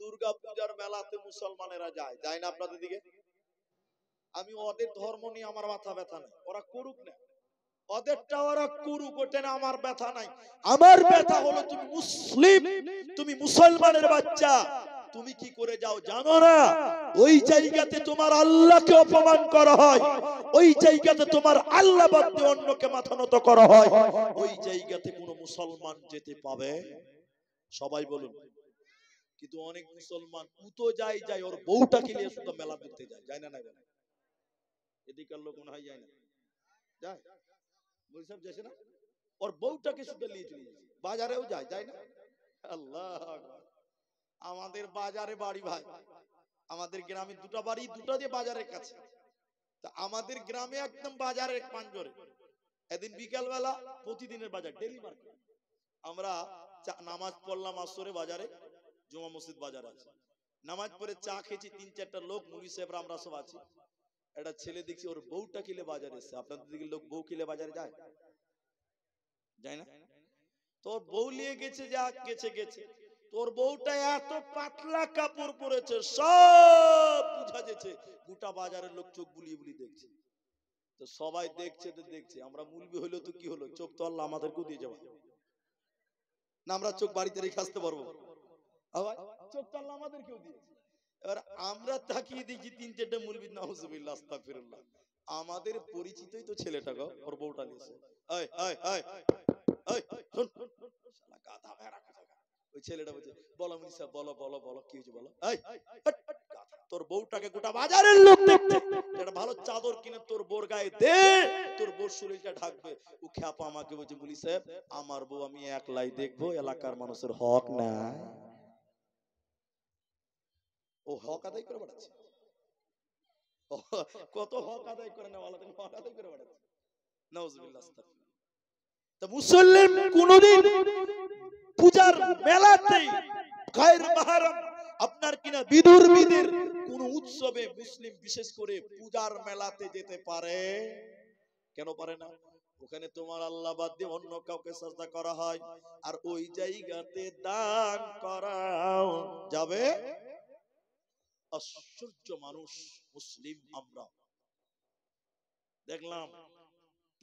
দুর্গা পূজার মেলাতে মুসলমানেরা যায়, যায় না আপনাদের দিকে? আমি ওদের ধর্ম নিয়ে আমার মাথা ব্যথা নেই, ওরা করুক না, ওদেরটা ওরা করুক, ওটা না আমার ব্যথা নাই। আমার ব্যথা হলো তুমি মুসলিম, তুমি মুসলমানের বাচ্চা, তুমি কি করে যাও জানো না? ওই জায়গাতে তোমার আল্লাহকে অপমান করা হয়, ওই জায়গাতে তোমার আল্লাহ বাদ দিয়ে অন্যকে মাথা নত করা হয়, ওই জায়গাতে কোনো মুসলমান যেতে পাবে? সবাই বলুন। কিন্তু অনেক মুসলমান উতো যায়, যায় ওর বউটাকে নিয়ে শুধু মেলা দেখতে যায়, যায় না? না এদিকার লোক মনে হয় যায় না, যায়? বলছিলাম যাচ্ছে না, ওর বউটাকে শুধু নিয়ে চলে যাচ্ছে, বাজারেও যায়, যায় না? আল্লাহ আকবার। আমাদের বাজারে বাড়ি ভাই, আমাদের গ্রামে দুটো বাড়ি, দুটো দিয়ে বাজারের কাছে। তা আমাদের গ্রামে একদম বাজারের পাঞ্জরে, এদিন বিকাল বেলা প্রতিদিনের বাজার, ডেলি মার্কেট। আমরা নামাজ পড়লাম আসরে বাজারে, জুমা মসজিদ বাজার আছে, নামাজ পড়ে চা খেয়েছি, 3-4টা লোক মুলি সাহেবরা আমরা সব আছি। একটা ছেলে দেখছি ওর বউটা কিলে বাজারে এসছে। আপনাদের দিকে লোক বউ কিলে বাজারে যায় যায় না? তোর বউ নিয়ে গেছে, যা গেছে গেছে। তোর বউটা এত পাতলা কাপড় পরেছে, সব বুঝা যাচ্ছে। গোটা বাজারের লোক চোখ বুলিয়ে বুলিয়ে দেখছে। তো সবাই দেখছে তো দেখছে, আমরা মুলবি হইলো তো কি হলো, চোখ তো আল্লাহ আমাদেরকেও দিয়ে যাবে না, আমরা চোখ বাড়িতে রেখে আসতে পারবো? চোখ তো আল্লাহ আমাদেরকেও দিয়েছে। এবার আমরা তাকিয়ে দেখি 3-4টা মুলবি, নাউজুবিল্লাহ আস্তাগফিরুল্লাহ, আমাদের পরিচিতই তো ছেলেটা গো, ওর বউটা নিয়েছে। এই এই এই এই শুন, শালা গাধা ভেড়া কোথাকার। ওই ছেলেটা বলছে, বলো মুনি সাহেব, বলো বলো বলো, কি হয়েছে বলো। এই গাধা, তোর বউটাকে গোটা বাজারের লোক দেখছে, একটা ভালো চাদর কিনে তোর বোর গায়ে দে, তোর বোর শরীরটা ঢাকবে। ও খ্যাপা আমাকে বলছে, মুনি সাহেব আমার বউ আমি একলাই দেখবো, এলাকার মানুষের হক নাই। ও হক আদায় করে বেড়াচ্ছে, কত হক আদায় করে না, আল্লাহ হক আদায় করে বেড়াচ্ছে। নাউজুবিল্লাহ আস্তাগফিরুল্লাহ। তা মুসলিম কোনদিন পূজার মেলাতে গায়ের মাহরাম আপনার কিনা বিধর্মীদের কোন উৎসবে মুসলিম বিশেষ করে পূজার মেলাতে যেতে পারে? কেন পারে না? ওখানে তোমার আল্লাহ বাদ দিয়ে অন্য কাউকে সাজদা করা হয়, আর ওই জায়গাতে দান করা যাবে। আশ্চর্য মানুষ মুসলিম আমরা দেখলাম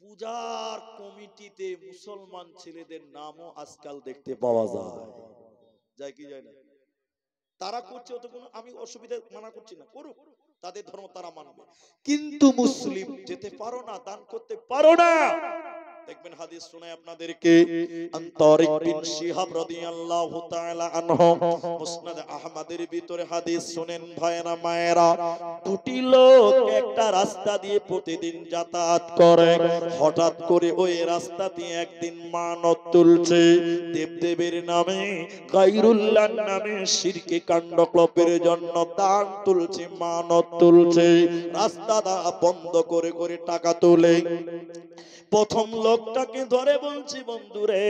পূজার কমিটিতে মুসলমান ছেলেদের নামও আজকাল দেখতে পাওয়া যায়। যায় কি যায় না? তারা করছে, অত কোনো আমি অসুবিধা মানা করছি না, করুক, তাদের ধর্ম তারা মানবে, কিন্তু মুসলিম যেতে পারো না, দান করতে পারো না। দেখবেন হাদিস শোনায় আপনাদেরকে, আনতারিক বিন শিহাব রাদিয়াল্লাহু তাআলা আনহু, মুসনাদ আহমদের ভিতরে হাদিস শুনেন ভাইরা মায়েরা। দুটি লোক একটা রাস্তা দিয়ে প্রতিদিন যাতায়াত করে, হঠাৎ করে ওই রাস্তা দিয়ে একদিন মানত তুলছে, দেবদেবের নামে, গায়রুল্লাহর নামে শিরকি কাণ্ডকল্পের জন্য দান তুলছে, মানত তুলছে, রাস্তাটা বন্ধ করে করে টাকা তোলে। প্রথম লোকটাকে ধরে বলছি, বন্ধুরে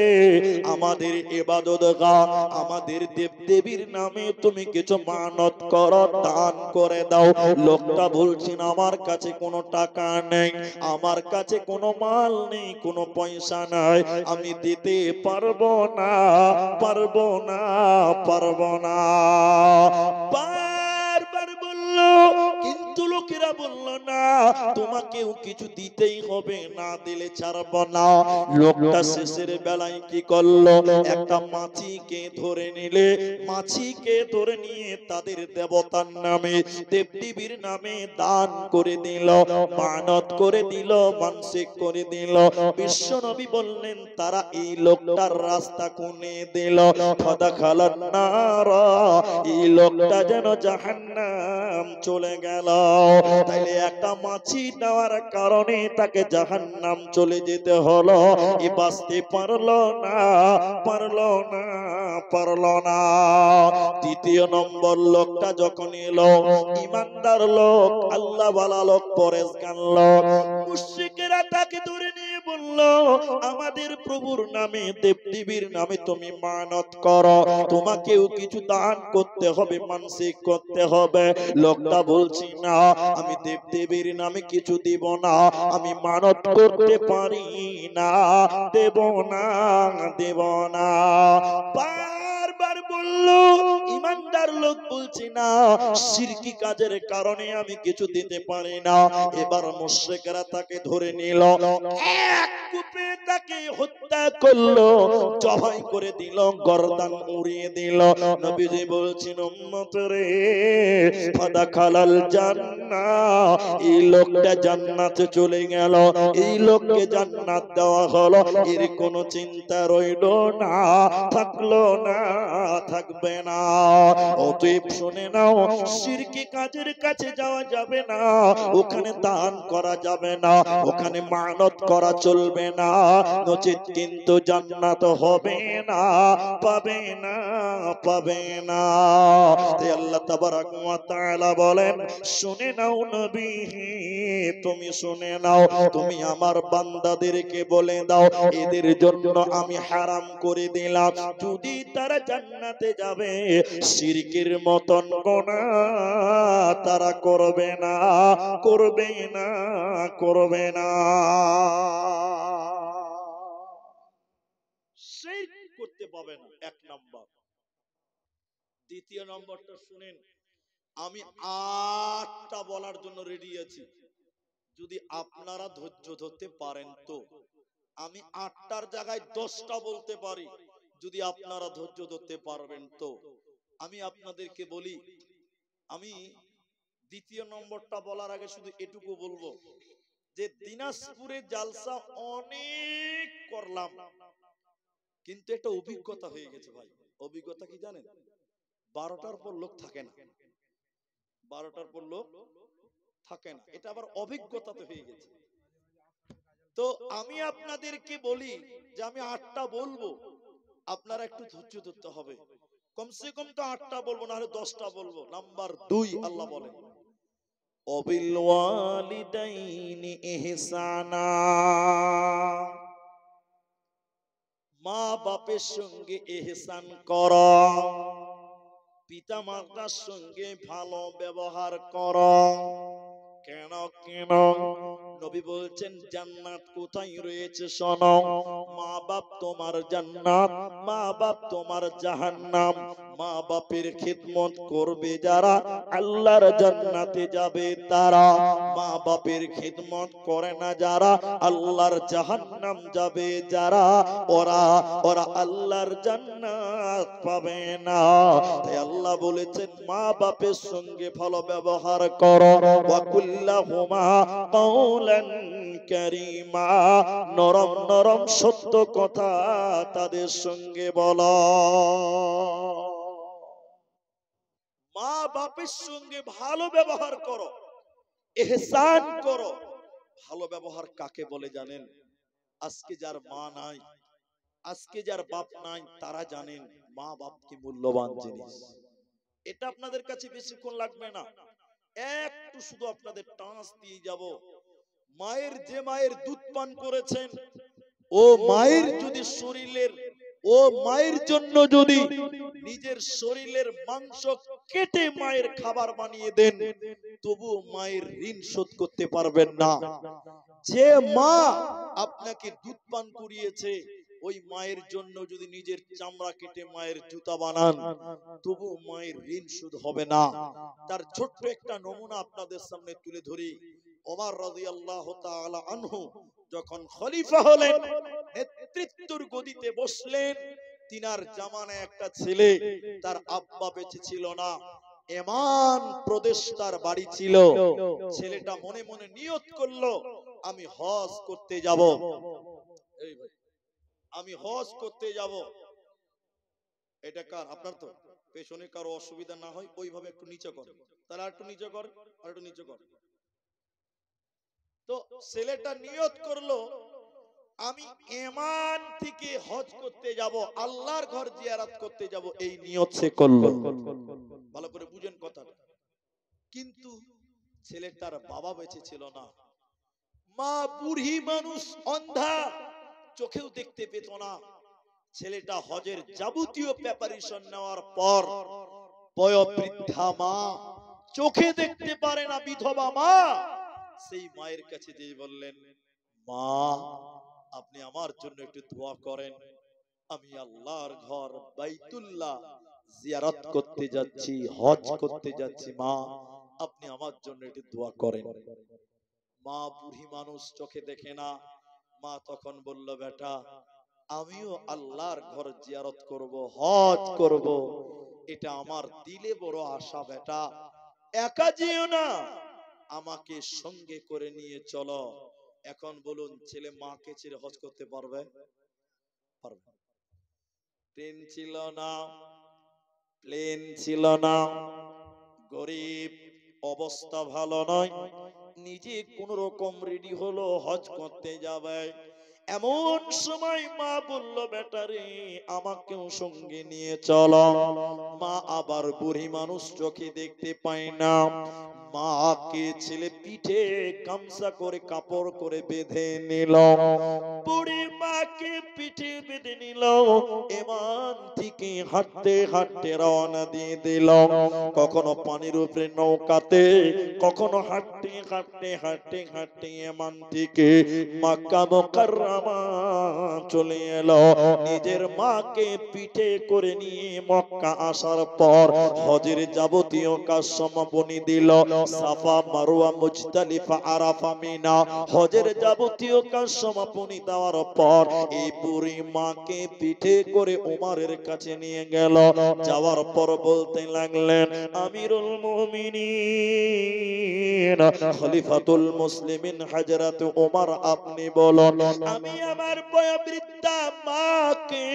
আমাদের ইবাদত গাহ, আমাদের দেবদেবীর নামে তুমি কিছু মানত করো, দান করে দাও। লোকটা বলছেন আমার কাছে কোনো টাকা নেই, আমার কাছে কোনো মাল নেই, কোনো পয়সা নাই, আমি দিতে পারবো না পারবো না পারবো না। বারবার বলল, কিন্তু লোকেরা বলল না তোমাকেও কিছু দিতেই হবে, না দিলে ছাড়বো না। লোকটা শেষের বেলায় কি করলো, একটা মাছিকে ধরে নিলে, মাছিকে ধরে নিয়ে তাদের দেবতার নামে, দেবদেবীর নামে দান করে দিল, মানত করে দিল, মানসিক করে দিল। বিশ্বনবী বললেন তারা এই লোকটার রাস্তা খুলে দিল, ফাদাখালান নার, এই লোকটা যেন জাহান্নাম চলে গেল। তাইলে একটা মাছি দেওয়ার কারণে তাকে জাহান্নাম চলে যেতে হলো, এ বাঁচতে পারলো না পারলো না পারলো না। দ্বিতীয় নম্বর লোকটা যখন এলো, ইমানদার লোক, আল্লাহওয়ালা লোক, পরেজগার লোক, মুশরিকেরা তাকে ধরে নিয়ে বলল আমাদের প্রভুর নামে, দেবদেবীর নামে তুমি মানত করো, তোমাকেও কিছু দান করতে হবে, মানসিক করতে হবে। লোকটা বলছি না আমি দেবদেবীর নামে কিছু দিব না, আমি মানত করতে পারি না, দেব না দেব না। বারবার বলল, ইমানদার লোক বলছি না, শিরকি কাজের কারণে আমি কিছু দিতে পারি না। এবার মুশরিকরা তাকে ধরে নিল, এক কূপে তাকে হত্যা করলো, জবাই করে দিল, গর্দান উড়িয়ে দিল। নবীজি বলছেন উম্মতরে ফাদাখালাল জান্নাহ, এই লোকটা জান্নাতে চলে গেল, এই লোককে জান্নাত দেওয়া হলো, এর কোনো চিন্তা রইল না, থাকলো না, থাকবে না। অতএব শুনে নাও, শিরকি কাজের কাছে যাওয়া যাবে না, ওখানে দান করা যাবে না, ওখানে মানত করা চলবে না, নচিত কিন্তু জান্নাত হবে না, পাবে না পাবে না। তাই আল্লাহ তাবারাক ওয়া তাআলা বলেন, শুনে নাও নবী, তুমি শুনে নাও, তুমি আমার বান্দাদেরকে বলে দাও এদের জন্য আমি হারাম করে দিলাম, যদি তারা জান্নাতে যাবে শিরকের মতন গুনাহ তারা করবে না, করবে না, করবে না। শিরক করতে পাবে না, এক নাম্বার। দ্বিতীয় নম্বরটা শুনেন, আমি 8টা বলার জন্য রেডি আছি, যদি আপনারা ধৈর্য ধরতে পারেন তো। আমি 8টার জায়গায় 10টা বলতে পারি, যদি আপনারা ধৈর্য ধরতে পারবেন তো। আমি আপনাদেরকে বলি, আমি দ্বিতীয় নম্বরটা বলার আগে শুধু এটুকু বলবো যে দিনাজপুরে জালসা অনেক করলাম, কিন্তু একটা অভিজ্ঞতা হয়ে গেছে ভাই। অভিজ্ঞতা কি জানেন? 12টার পর লোক থাকে না, 12টার পর লোক থাকে না, এটা আবার অভিজ্ঞতাতে হয়ে গেছে। তো আমি আপনাদেরকে বলি যে আমি 8টা বলবো, আপনারা একটু ধৈর্য ধরতে হবে। কমসে কম তো 8টা বলবো, না হলে 10টা বলবো। নাম্বার 2, আল্লাহ বলেন ওয়াবিল ওয়ালিদাইনি ইহসানা, মা বাপের সঙ্গে ইহসান করো, পিতা মাতার সঙ্গে ভালো ব্যবহার করো। কেন কেন? নবী বলছেন জান্নাত কোথায় রয়েছে শোনো, মা বাপ তোমার জান্নাত, মা বাপ তোমার জাহান্নাম। মা বাপের খিদমত করবে যারা, আল্লাহর জান্নাতে যাবে তারা। মা বাপের খিদমত করে না যারা, আল্লাহর জাহান্নাম যাবে যারা, ওরা ওরা আল্লাহর জান্নাত পাবে না। তাই আল্লাহ বলেছেন মা বাপের সঙ্গে ভালো ব্যবহার করো। ওয়া কুল্লাহুমা কাওলান কারীমা, নরম নরম সত্য কথা তাদের সঙ্গে বলো। মা বাপের সঙ্গে ভালো ব্যবহার করো, ইহসান করো। ভালো ব্যবহার কাকে বলে জানেন? আজকে যার মা নাই, আজকে যার বাপ নাই, তারা জানেন মা বাপ কি মূল্যবান জিনিস। এটা আপনাদের কাছে বেশিক্ষণ লাগবে না, একটু শুধু আপনাদের টাচ দিয়ে যাব। মায়ের, যে মায়ের দুধ পান করেছেন, ও মায়ের যদি শরীরের, ও মায়ের জন্য যদি নিজের শরীরের মাংস কেটে মায়ের খাবার বানিয়ে দেন, তবু মায়ের ঋণ শোধ করতে পারবেন না। যে মা আপনাকে দুধ পান করিয়েছে, ওই মায়ের জন্য যদি নিজের চামড়া কেটে মায়ের জুতা বানান, তবু মায়ের ঋণ শোধ হবে না। তার ছোট্ট একটা নমুনা আপনাদের সামনে তুলে ধরি। ওমর রাদিয়াল্লাহু তাআলা আনহু যখন খলিফা হলেন, নেতৃত্বের গদিতে বসলেন, তিনার জামানায় একটা ছেলে, তার আব্বা বেঁচে ছিল না, এমান প্রদেশ তার বাড়ি ছিল। ছেলেটা মনে মনে নিয়ত করলো আমি হজ করতে যাব, এই ভাই আমি হজ করতে যাব। এটা কার? আপনার তো পেছনে কারো অসুবিধা না হয় ওইভাবে একটু নিচে করে, তাহলে আর একটু নিচে করে, আর একটু নিচে করে। তো ছেলেটা নিয়ত করলো আমি এমান থেকে হজ করতে যাব, আল্লাহর ঘর জিয়ারত করতে যাব, এই নিয়ত সে করলো। ভালো করে বুঝেন কথাটা। কিন্তু ছেলেটার বাবা বেঁচে ছিল না, মা বুড়ি মানুষ, অন্ধা, চোখেও দেখতে পেত না। ছেলেটা হজের যাবতীয় প্রিপারেশন নেওয়ার পর বয়োবৃদ্ধা মা, চোখে দেখতে পারে না বিধবা মা, সেই মায়ের কাছে যে বললেন মা আপনি আমার জন্য একটু দোয়া করেন, আমি আল্লাহর ঘর বাইতুল্লাহ জিয়ারত করতে যাচ্ছি, হজ করতে যাচ্ছি, মা আপনি আমার জন্য একটু দোয়া করেন। মা বুড়ি মানুষ, চোখে দেখে না। মা তখন বলল বেটা আমিও আল্লাহর ঘর জিয়ারত করব, হজ করব, এটা আমার দিলে বড় আশা বেটা, একা যেও না, আমাকে সঙ্গে করে নিয়ে চলো। এখন বলুন ছেলে মাকে ছেড়ে হজ করতে পারবে? পারবে? ট্রেন ছিল না, প্লেন ছিল না, গরিব, অবস্থা ভালো নয়, নিজে কোন রকম রেডি হলো হজ করতে যাবে। এমন সময় মা বলল বেটারে আমাকেও সঙ্গে নিয়ে চলো। মা আবার বুড়ি মানুষ, চোখে দেখতে পায় না, মাকে ছেলে পিঠে গামছা করে কাপড় করে বেঁধে নিল। বুড়ি মা মাকে পিঠে বেঁধে নিল, এমান থেকে হাঁটতে হাঁটতে রওনা দিয়ে দিল। কখনো পানির উপরে নৌকাতে, কখনো হাঁটতে হাঁটতে হাঁটতে হাঁটতে এমান থেকে মক্কা মুকাররমা চলে এলো। নিজের মাকে পিঠে করে নিয়ে মক্কা আসার পর হজের যাবতীয় কাজ সমাপনী দিল। সাফা মারওয়া মুজদালিফা আরাফা মিনা হজের যাবতীয় কাজ সমাপনী দেওয়ার পর এই বুড়ি মাকে পিঠে করে উমরের কাছে নিয়ে গেল। যাওয়ার পর বলতে লাগলেন, আমিরুল মুমিনিন খলিফাতুল মুসলিমিন হযরত উমর, আপনি বলুন আমি আমার বয়োবৃদ্ধা মাকে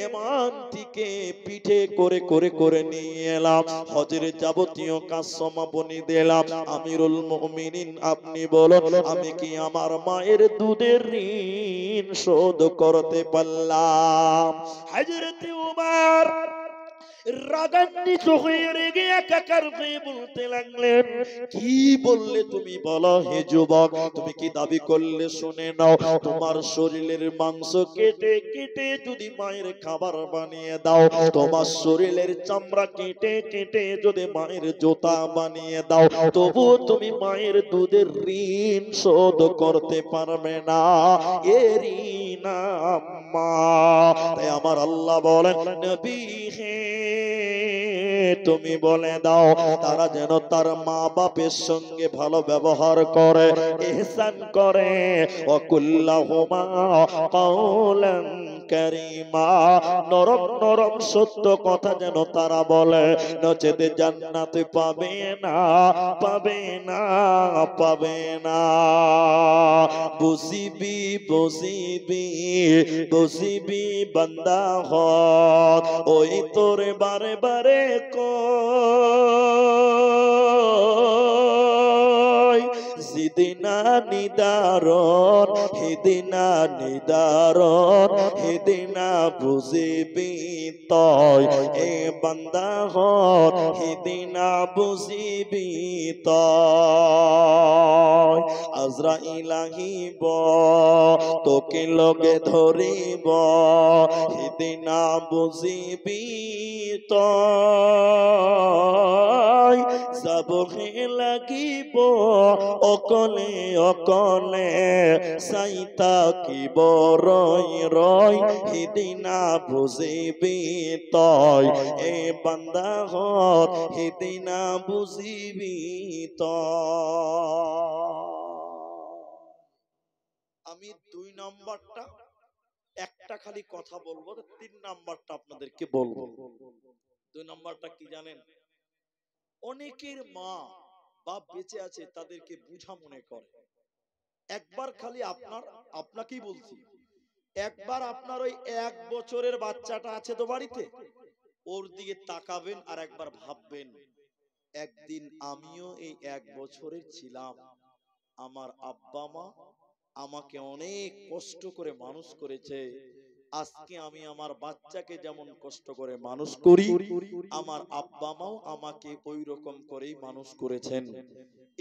এমান থেকে পিঠে করে করে করে নিয়ে এলাম, হজের যাবতীয় কাজ সমাপনী দিলাম। আমিরুল মুমিনিন আপনি বলুন আমি কি আমার মায়ের দুধের ঋণ শোধ করতে পারলাম? হযরত উমর রাগান্বিত হয়ে রেগে একাকার হয়ে বলতে লাগলেন, কি বললে তুমি? বলো হে যুবক, তুমি কি দাবি করলে? শুনে নাও, তোমার শরীরের মাংস কেটে কেটে যদি মায়ের খাবার বানিয়ে দাও, তোমার শরীরের চামড়া কেটে কেটে যদি মায়ের জুতা বানিয়ে দাও, তবু তুমি মায়ের দুধের ঋণ শোধ করতে পারবে না। এ ঋণ আম্মা। তাই আমার আল্লাহ বলেন, নবী হে তুমি বলে দাও তারা যেন তার মা বাপের সঙ্গে ভালো ব্যবহার করে, ইহসান করে। ওয়াকুল্লাহুমা কাওলান কারীমা, নরম নরম সত্য কথা যেন তারা বলে, নচেতে জান্নাত পাবে না, পাবে না, পাবে না। বুঝিবি বুঝিবি বুঝিবি বান্দা হত, ওই তোরে বারে বারে কই জিদিনা নিদারণ, হিদিনা নিদারণ, হিদিনা বুঝিবি তয় এ বান্দা হত, হিদিনা বুঝিবি তয়। আজরাইল আহিব তোকে লগে ধরিব, হিদিনা বুঝিবি তয়। যাবহে লাগিব অকলে অকলে, চাইতা কি রয় রয়, হিদিনা বুঝিবি তয় এ বান্দা হত, হিদিনা বুঝিবি তয়। আমি 2 নাম্বারটা একটা খালি কথা বলবো, 3 নাম্বারটা আপনাদেরকে বলবো। 2 নাম্বারটা কি জানেন? অনেকের মা বাপ বেঁচে আছে, তাদেরকে বুঝা মনে করে। একবার খালি আপনাকেই বলছি, একবার আপনার ওই 1 বছরের বাচ্চাটা আছে তো বাড়িতে, ওর দিকে তাকাবেন আর একবার ভাববেন, একদিন আমিও এই 1 বছরের ছিলাম। আমার আব্বা মা আমাকে অনেক কষ্ট করে মানুষ করেছে। আজকে আমি আমার বাচ্চাকে যেমন কষ্ট করে মানুষ করি, আমার আব্বা মাও আমাকে ওই রকম করেই মানুষ করেছেন।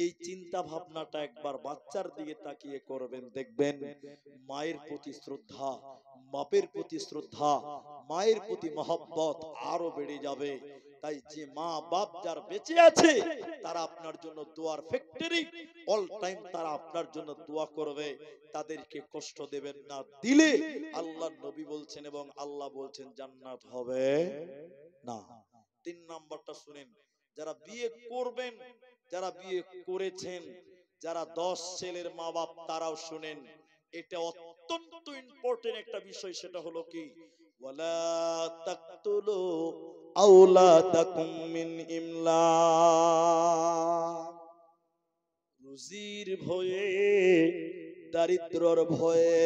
এই চিন্তা ভাবনাটা একবার বাচ্চার দিকে তাকিয়ে করবেন, দেখবেন মায়ের প্রতি শ্রদ্ধা, বাপের প্রতি শ্রদ্ধা, মায়ের প্রতি মহব্বত আরো বেড়ে যাবে। তাই যে মা বাপ যার বেঁচে আছে, তারা আপনার জন্য দোয়ার ফ্যাক্টরি, অল টাইম তারা আপনার জন্য দোয়া করবে। তাদেরকে কষ্ট দেবেন না, দিলে আল্লাহর নবী বলছেন এবং আল্লাহ বলছেন জান্নাত হবে না। 3 নাম্বারটা শুনেন, যারা বিয়ে করবেন, যারা বিয়ে করেছেন, যারা 10 ছেলের মা বাপ, তারাও শুনেন, এটা অত্যন্ত ইম্পর্টেন্ট একটা বিষয়। সেটা হলো কি, ওয়ালা তাকতুলু আওলাদাকুম মিন ইমলাক। রুজির ভয়ে, দারিদ্রর ভয়ে,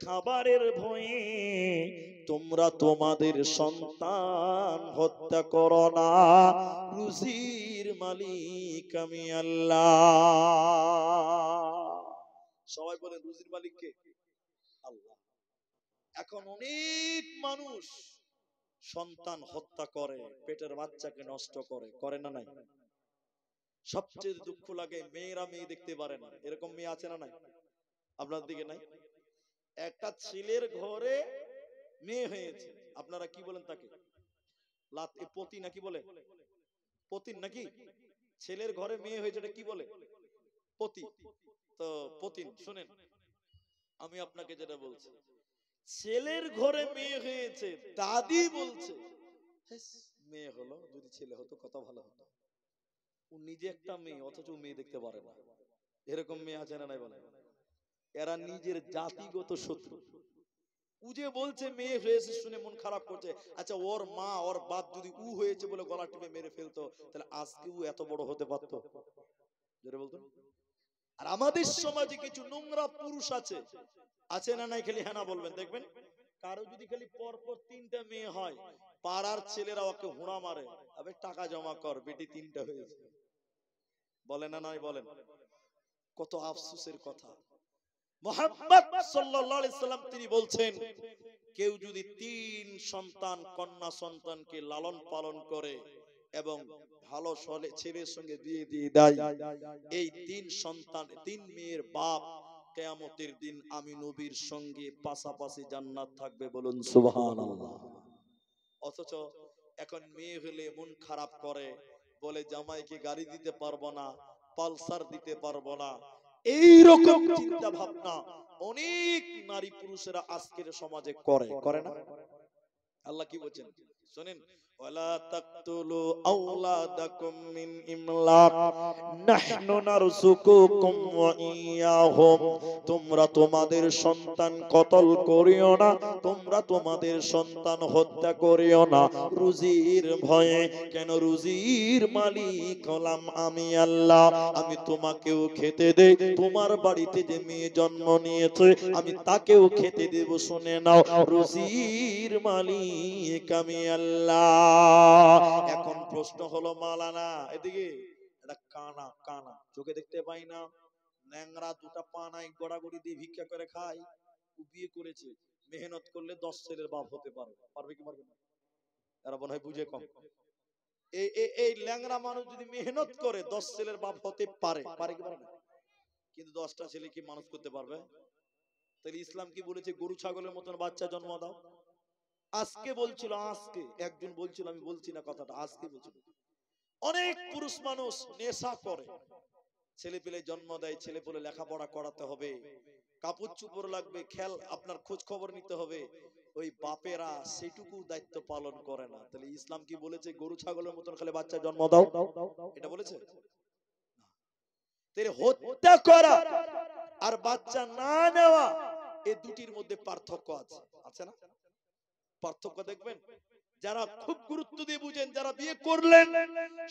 খাবারের ভয়ে তোমরা তোমাদের সন্তান হত্যা করো না। রুজির মালিক আমি আল্লাহ। সবাই বলেন রুজির মালিক কে? আল্লাহ। এখন অনেক মানুষ সন্তান হত্যা করে, পেটের বাচ্চাকে নষ্ট করে, করে না নাই? সবচেয়ে দুঃখ লাগে মেয়েরা মেয়ে দেখতে পারে না, এরকম মেয়ে আছে না নাই? আপনার দিকে নাই? একটা ছেলের ঘরে মেয়ে হয়েছে, আপনারা কি বলেন তাকে? পতি নাকি বলে? পতিন নাকি? ছেলের ঘরে মেয়ে হয়েছে এটা কি বলে? পতি। তো পতিন শুনেন, আমি আপনাকে যেটা বলছি, ছেলের ঘরে মেয়ে হয়েছে, দাদি বলছে মেয়ে হলো, যদি ছেলে হতো কত ভালো হতো। ও নিজে একটা মেয়ে, অথচ মেয়ে দেখতে পারে না। এরকম মেয়ে আছে না নাই বলে? এরা নিজের জাতিগত শত্রু। ও যে বলছে মেয়ে হয়েছে শুনে মন খারাপ করছে, আচ্ছা ওর মা ওর বাপ যদি উ হয়েছে বলে গলা টিপে মেরে ফেলতো, তাহলে আজকে ও এত বড় হতে পারতো? জোরে বলতেন। আর আমাদের সমাজে কিছু নোংরা পুরুষ আছে, আছে না নাই? খালি হ্যাঁ না বলবেন, দেখবেন কারো যদি খালি পরপর 3টা মেয়ে হয়, পাড়ার ছেলেরা ওকে হুড়া মারে, আবে টাকা জমা কর, বেটি 3টা হয়েছে। বলেন না নাই বলেন? কত আফসোসের কথা। মুহাম্মদ সাল্লাল্লাহু আলাইহি সাল্লাম তিনি বলছেন, কেউ যদি 3 সন্তান কন্যা সন্তানকে লালন পালন করে এবং ভালো ছেলের সঙ্গে বিয়ে দিয়ে দেয়, এই 3 সন্তান 3 মেয়ের বাপ কিয়ামতের দিন আমি নবীর সঙ্গে পাশাপাশি জান্নাত থাকবে, বলুন সুবহানাল্লাহ। অথচ এখন মেয়ে হলে মন খারাপ করে, বলে জামাইকে গাড়ি দিতে পারবো না, পালসার দিতে পারবো না। এইরকম চিন্তা ভাবনা অনেক নারী পুরুষেরা আজকের সমাজে করে না? আল্লাহ কি বলছেন শুনেন, ওয়ালা তাকতুলু আওলাদাকুম মিন ইমলাক নাহনু নারযুকুকুম ওয়া ইয়াহুম। তোমরা তোমাদের সন্তান কতল করিও না, তোমরা তোমাদের সন্তান হত্যা করিও না রুজির ভয়ে। কেন? রুজির মালিক হলাম আমি আল্লাহ। আমি তোমাকেও খেতে দেই, তোমার বাড়িতে যে মেয়ে জন্ম নিয়েছে আমি তাকেও খেতে দেব। শুনে নাও, রুজির মালিক আমি আল্লাহ। এখন প্রশ্ন হলো মাওলানা, এদিকে এটা কানা কানা চোখে দেখতে পাই না, ন্যাংরা, 2টা পা নাই, গড়াগড়ি দিয়ে ভিক্ষা করে খায়, ও বিয়ে করেছে, মেহনত করলে 10 ছেলের বাপ হতে পারবে কি পারবে না? এরা মনে হয় বুঝে কম। এই ল্যাংরা মানুষ যদি মেহনত করে 10 ছেলের বাপ হতে পারে কি পারে না? কিন্তু 10টা ছেলে কি মানুষ করতে পারবে? তাহলে ইসলাম কি বলেছে? গরু ছাগলের মতন বাচ্চা জন্ম দাও। আজকে বলছিল, আজকে একজন বলছিল, আমি বলছি না কথাটা, আজকে বলছিল অনেক পুরুষ মানুষ নেশা করে, ছেলে পেলে জন্ম দেয়, ছেলে পেলে লেখাপড়া করাতে হবে, কাপড় চোপড় লাগবে, খেয়াল আপনার খোঁজ খবর নিতে হবে, ওই বাপেরা সেটুকু দায়িত্ব পালন করে না। তাহলে ইসলাম কি বলেছে গরু ছাগলের মতন খালি বাচ্চা জন্ম দাও? এটা বলেছে? তাহলে হত্যা করা আর বাচ্চা না নেওয়া, এই দুটির মধ্যে পার্থক্য আছে, আছে না? পার্থক্য দেখবেন, যারা খুব গুরুত্ব দিয়ে বুঝেন, যারা বিয়ে করলেন,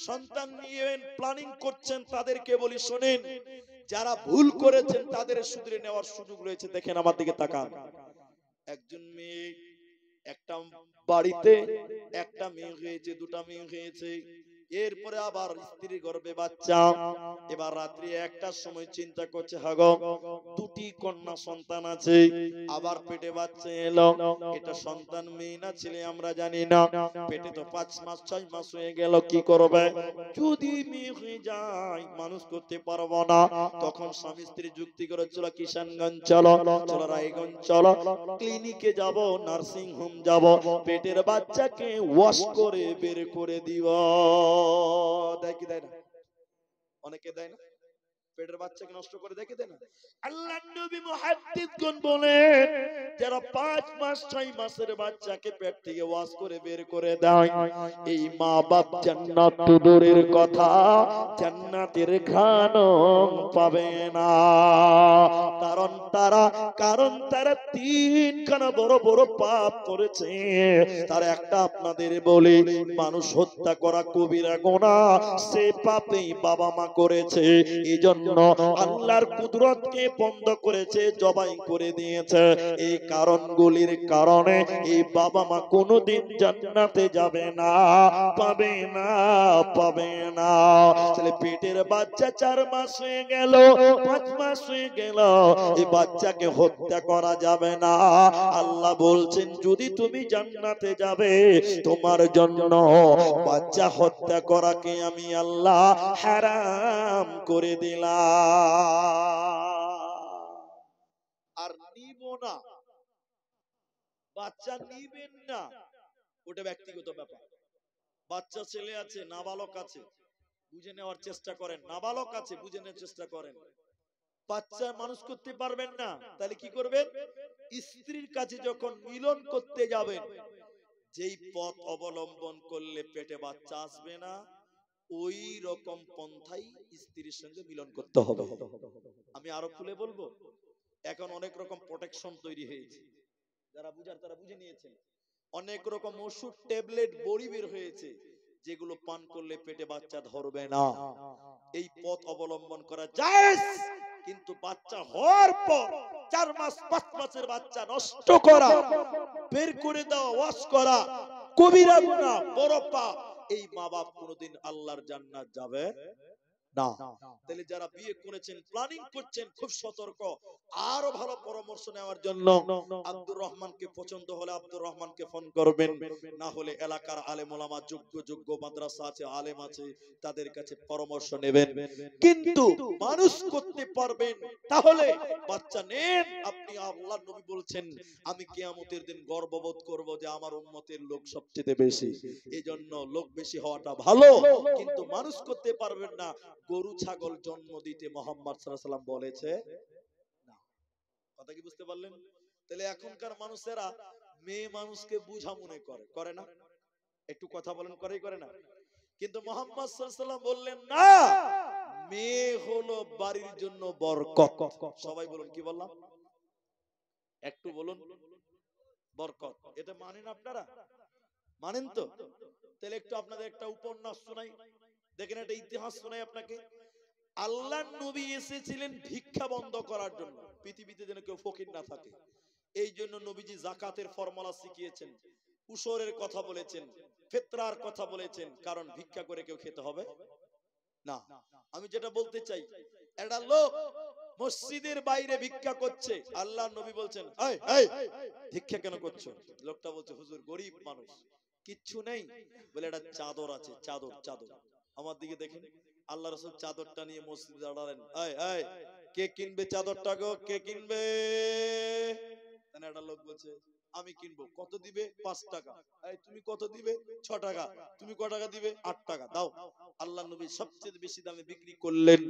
সন্তান নিয়ে প্ল্যানিং করছেন, তাদেরকে বলি শোনেন, যারা ভুল করেছেন তাদের শুধরে নেওয়ার সুযোগ রয়েছে। দেখেন আমার দিকে তাকান, একজন মেয়ে, একটা বাড়িতে একটা মেয়ে হয়েছে, 2টা মেয়ে হয়েছে, এরপরে আবার স্ত্রীর গর্ভে বাচ্চা। এবার রাত্রি 1টার সময় চিন্তা করছে, হাগো 2টি কন্যা সন্তান আছে, আবার পেটে বাচ্চা এলো, এটা সন্তান মেয়ে না ছেলে আমরা জানি না, পেটে তো 5 মাস 6 মাস হয়ে গেল, কি করবে? যদি মেয়ে হয়ে যায় মানুষ করতে পারবো না। তখন স্বামী স্ত্রী যুক্তি করে, চলো কিষানগঞ্জ চলো, চলো রায়গঞ্জ চলো, ক্লিনিকে যাব, নার্সিং হোম যাব, পেটের বাচ্চাকে ওয়াশ করে বের করে দিব। দেয় কি দেয় না? অনেকে দেয় না, পেটের বাচ্চাকে নষ্ট করে দেখে দেয় না। আল্লাহর নবী মুহাদ্দিসগণ বলেন, যারা 5 মাস 6 মাসের বাচ্চাকে পেট থেকে ওয়াশ করে বের করে দেয়, এই মা বাপ জান্নাত তো দূরের কথা, জান্নাতের ঘ্রাণও পাবে না। কারণ তারা 3খানা বড় বড় পাপ করেছে। তার একটা আপনাদের বলি, মানুষ হত্যা করা কবিরা গুনাহ, সে পাপেই বাবা মা করেছে, এইজন্য আল্লাহর কুদরতকে বন্ধ করেছে, জবাই করে দিয়েছে। এই কারণগুলির কারণে এই বাবা মা কোনোদিন জান্নাতে যাবে না, পাবে না, পাবে না। তাহলে পেটের বাচ্চা 4 মাস হয়ে গেল, 5 মাস হয়ে গেল, এই বাচ্চাকে হত্যা করা যাবে না। আল্লাহ বলছেন, যদি তুমি জান্নাতে যাবে, তোমার জন্য বাচ্চা হত্যা করাকে আমি আল্লাহ হারাম করে দিলাম। আর নিব না, বাচ্চা নিবেন না, ওটা ব্যক্তিগত ব্যাপার। বাচ্চা ছেলে আছে, নাবালক আছে, বুঝে নেওয়ার চেষ্টা করেন। নাবালক আছে, বুঝে নেওয়ার চেষ্টা করেন। বাচ্চা মানুষ করতে পারবেন না, তাহলে কি করবেন? স্ত্রীর কাছে যখন মিলন করতে যাবেন, যেই পথ অবলম্বন করলে পেটে বাচ্চা আসবে না, ওই রকম পন্থাই স্ত্রীর সঙ্গে মিলন করতে হবে। আমি আরো খুলে বলবো, এখন অনেক রকম প্রোটেকশন তৈরি হয়েছে, যারা বুঝার তারা বুঝে নিয়েছেন। অনেক রকম ওষুধ, ট্যাবলেট, বড়ি বের হয়েছে, যেগুলো পান করলে পেটে বাচ্চা ধরবে না। এই পথ অবলম্বন করা যায়, কিন্তু বাচ্চা হওয়ার পর 4 মাস 5 মাসের বাচ্চা নষ্ট করা, বের করে দেওয়া, ওয়াশ করা কবিরা গুনাহ, বড় পাপ। এই মা বাপ কোনোদিন আল্লাহর জান্নাত যাবে না। তাহলে যারা বিয়ে করেছেন, প্ল্যানিং করছেন, খুব সতর্ক। আরো ভালো পরামর্শ নেওয়ার জন্য আব্দুর রহমানকে পছন্দ হলে আব্দুর রহমানকে ফোন করবেন, না হলে এলাকার আলেম ওলামা, যোগ্য মাদ্রাসা আছে, আলেম আছে, তাদের কাছে পরামর্শ নেবেন। কিন্তু মানুষ করতে পারবেন, তাহলে বাচ্চা নেন। আপনি, আল্লাহর নবী বলছেন, আমি কিয়ামতের দিন গর্ববোধ করব যে আমার উম্মতের লোক সবচেয়ে বেশি। এজন্য লোক বেশি হওয়াটা ভালো, কিন্তু মানুষ করতে পারবেন না। গরু ছাগল জন্ম দিতে মুহাম্মদ সাল্লাল্লাহু আলাইহি ওয়াসাল্লাম বলেছে না। কথা কি বুঝতে পারলেন? তাহলে এখনকার মানুষেরা মেয়ে মানুষকে বুঝা মনে করে না? একটু কথা বলেন, করে না? কিন্তু মুহাম্মদ সাল্লাল্লাহু আলাইহি ওয়াসাল্লাম বললেন না, মেয়ে হলো বাড়ির জন্য বরকত। সবাই বলুন, কি বললাম? একটু বলুন, বরকত। এটা মানেন আপনারা? মানেন তো? তাহলে একটু আপনাদের একটা উপন্যাস শোনাই, দেখেন, একটা ইতিহাস শোনাই আপনাকে। আল্লাহর নবী এসেছিলেন ভিক্ষা বন্ধ করার জন্য, পৃথিবীতে যেন কেউ ফকির না থাকে। এই জন্য নবীজি যাকাতের ফর্মুলা শিখিয়েছেন, উসরের কথা বলেছেন, ফিতরার কথা বলেছেন, কারণ ভিক্ষা করে কেউ খেতে হবে না। আমি যেটা বলতে চাই, একটা লোক মসজিদের বাইরে ভিক্ষা করছে, আল্লাহর নবী বলছেন, এই এই ভিক্ষা কেন করছো? লোকটা বলছে, হুজুর গরিব মানুষ, কিচ্ছু নেই, বলে একটা চাদর আছে, চাদর। আমার দিকে দেখেন, আল্লাহ রাসূল চাদরটা নিয়ে মসজিদে দাঁড়ালেন, এই এই কে কিনবে চাদরটা গো, কে কিনবে? তাহলে একটা লোক বলছে, আমি কিনবো। কত দিবে? 5 টাকা। এই তুমি কত দিবে? 6 টাকা। তুমি কত টাকা দিবে? 8 টাকা। দাও। আল্লাহ নবী সবচেয়ে বেশি দামে বিক্রি করলেন,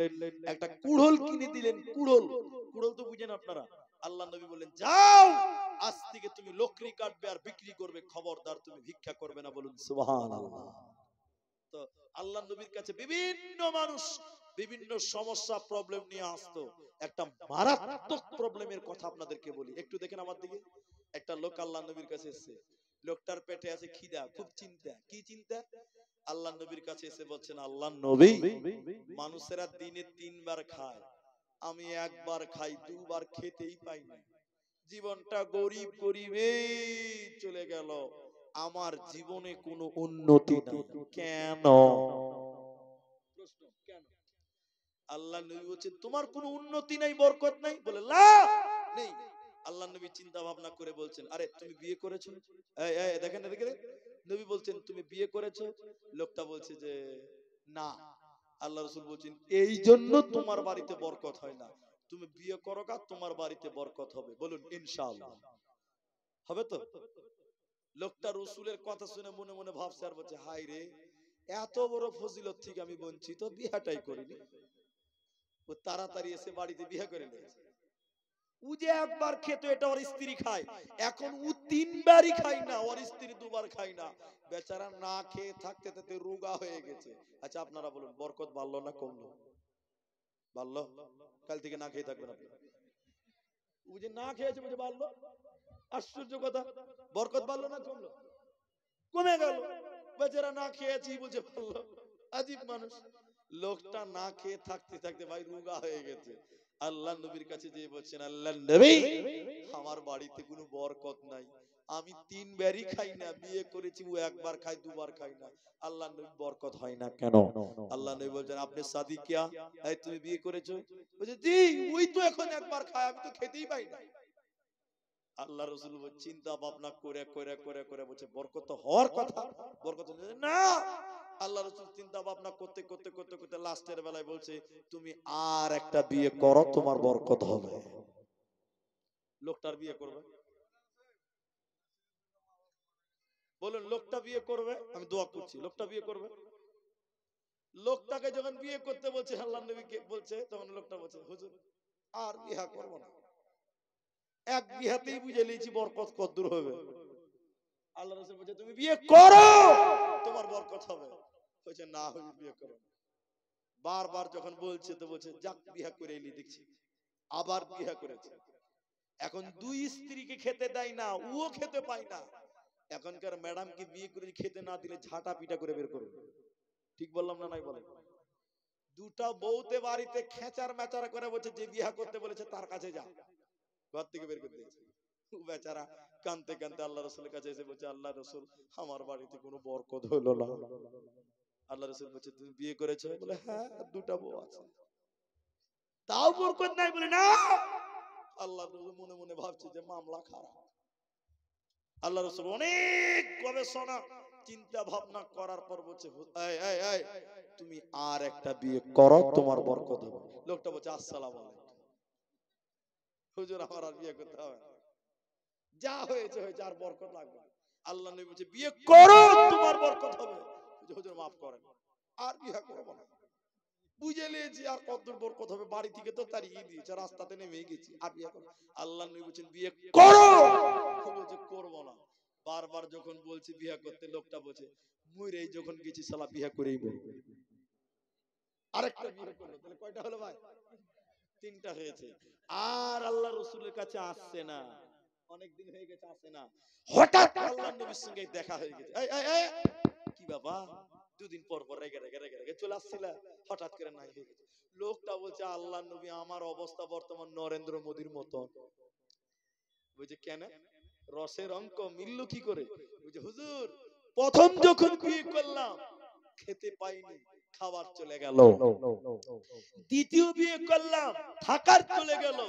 একটা কুড়োল কিনে দিলেন। কুড়োল তো বুঝেন আপনারা? আল্লাহ নবী বললেন, যাও, আজ থেকে তুমি লকড়ি কাটবে আর বিক্রি করবে, খবরদার তুমি ভিক্ষা করবে না। বলুন সুবহানাল্লাহ। তো আল্লাহ নবীর কাছে বিভিন্ন মানুষ বিভিন্ন সমস্যা, প্রবলেম নিয়ে আসতো। একটা মারাত্মক প্রবলেমের কথা আপনাদেরকে বলি, একটু দেখেন আমার দিকে। একটা লোক আল্লাহ নবীর কাছে এসেছে, লোকটার পেটে আছে খিদা, খুব চিন্তা। কি চিন্তা? আল্লাহ নবীর কাছে এসে বলছেন, আল্লাহ নবী, মানুষেরা দিনে 3 বার খায়, আমি একবার খাই, 2 বার খেতেই পাই না। জীবনটা গরিব চলে গেল, আমার জীবনে কোনো উন্নতি নাই। কেন? প্রশ্ন, কেন? আল্লাহ নবী বলছেন, তোমার কোনো উন্নতি নাই, বরকত নাই? বলে, না, নেই। আল্লাহ নবী চিন্তা ভাবনা করে বলছেন, আরে তুমি বিয়ে করেছো? দেখেন নবী বলছেন, তুমি বিয়ে করেছো? লোকটা বলছে যে না। আল্লাহ রাসূল বলছেন, এই জন্য তোমার বাড়িতে বরকত হয় না। তুমি বিয়ে করো, তোমার বাড়িতে বরকত হবে। বলুন ইনশাআল্লাহ। হবে তো? লোকটা রাসূলের কথা শুনে মনে মনে ভাবছে আর বলছে, হায় রে, এত বড় ফজিলত থেকে আমি বঞ্চিত, বিয়েটাই করিনি। ও তাড়াতাড়ি এসে বাড়িতে বিয়ে করে নিয়েছে। ও যে একবার খেত, এটা ওর স্ত্রী খায়, এখন ও 3 বারই খায় না, ওর স্ত্রী 2 বার খায় না। বেচারা না খেয়ে থাকতে থাকতে রোগা হয়ে গেছে। আচ্ছা আপনারা বলুন, বরকত বাড়লো না কমলো? বাড়লো। কাল থেকে না খেয়ে থাকবেন আপনি। ও যে না খেয়েছে বলে বাড়লো, আশ্চর্য কথা। বরকত বাড়লো না কমলো? কমে গেল। বেচারা না খেয়েছি বলছে বাড়লো। আজীব মানুষ। লোকটা না খেয়ে থাকতে থাকতে ভাই রোগা হয়ে গেছে। আল্লাহ নবীর কাছে যেয়ে বলছেন, আল্লাহ নবী, আমার বাড়িতে কোনো বরকত নাই, আমি 3 বারই খাই না, বিয়ে করেছি, ও একবার খায়, 2 বার খায় না। আল্লাহ নবী, বরকত হয় না কেন? আল্লাহ নবী বলছেন, আপনি শাদী কিয়া? এই তুমি বিয়ে করেছো? বলছে, জি, ওই তো এখন একবার খায়, আমি তো খেতেই পাই না। আল্লাহ রাসূল চিন্তা ভাবনা করে করে করে করে বলছে, বরকত হওয়ার কথা, বরকত না। আল্লাহ রাসূল চিন্তা ভাবনা করতে করতে করতে করতে লাস্টের বেলায় বলছে, তুমি আর একটা বিয়ে করো, তোমার বরকত হবে। লোকটার বিয়ে করবে? বলুন, লোকটা বিয়ে করবে? আমি দোয়া করছি, লোকটা বিয়ে করবে। লোকটাকে যখন বিয়ে করতে বলছে, আল্লাহর নবী বলছে, তখন লোকটা বলছে, হুজুর আর বিয়ে করব না, এক বিয়েতেই বুঝে নিয়েছি বরকত কতদূর হবে। আল্লাহ রাসূল বলছে, তুমি বিয়ে করো, তোমার বরকত হবে। বলছে না, আমি বিয়ে করব। বারবার যখন বলছে তো বলছে, যাক বিয়ে করে এলি দেখছি। আবার বিয়ে করেছে। এখন দুই স্ত্রীকে খেতে দেয় না, ও খেতে পায় না। এখনকার ম্যাডামকে বিয়ে করে খেতে না দিলে ঝাঁটা পিটা করে বের করবে। ঠিক বললাম না নাই বলেন? দুটা বউতে বাড়িতে খেচার মেচার করে বলছে, যে বিয়ে করতে বলেছে তার কাছে যা, ঘর থেকে বের করে দিয়েছে। ও বেচারা কানতে কানতে আল্লাহ রাসূলের কাছে এসে বলছে, আল্লাহ রাসূল, আমার বাড়িতে কোনো বরকত হলো না। আল্লাহ রাসূল বলছে, তুমি বিয়ে করেছো? বলে হ্যাঁ, দুটা বউ আছে, তাও বরকত নাই। বলে না। আল্লাহ রাসূল মনে মনে ভাবছে যে মামলা খারাপ। আল্লাহ রাসূল অনেক গবেষণা চিন্তা ভাবনা করার পর বলছে, এই এই এই, তুমি আর একটা বিয়ে করো, তোমার বরকত হবে। লোকটা বলছে, আসসালামু আলাইকুম হুজুর, আমার আর বিয়ে করতে হবে না, যা হয়েছে হয়েছে, আর বরকত লাগবে না। আল্লাহ নবী বলছে, বিয়ে করো, তোমার বরকত হবে। হুজুর মাফ করেন, আর বিয়ে করব না, বুঝে নিয়েছি আর কতদূর বরকত হবে, বাড়ি থেকে তো তাড়িয়ে দিয়েছে, রাস্তাতে নেমে গেছি, আর বিয়ে করব। আল্লাহ নবী বলছেন, বিয়ে করো। বলছে করব না। বারবার যখন বলছি বিয়ে করতে, লোকটা বলছে, মইরেই যখন গেছি শালা বিয়ে করেই মরব। আরেকটা বিয়ে করলো। তাহলে কয়টা হলো ভাই? তিনটা হয়েছে। আর আল্লাহ রাসূলের কাছে আসছে না, অনেক দিন হয়ে গেছে আসে না। হঠাৎ আল্লাহর নবীর সঙ্গে দেখা হয়ে গেছে। এই এই এই, কি বাবা, দুদিন পর পর রেগে রেগে রেগে রেগে চলে আসছিলা, হঠাৎ করে নাই হয়ে গেছে। লোকটা বলছে, আল্লাহর নবী, আমার অবস্থা বর্তমান নরেন্দ্র মোদির মতো। বলছে কেন? রসের অঙ্ক মিলল কি করে? বলছে হুজুর, প্রথম যখন বিয়ে করলাম খেতে পাইনি, খাবার চলে গেল। দ্বিতীয় বিয়ে করলাম, থাকার চলে গেল।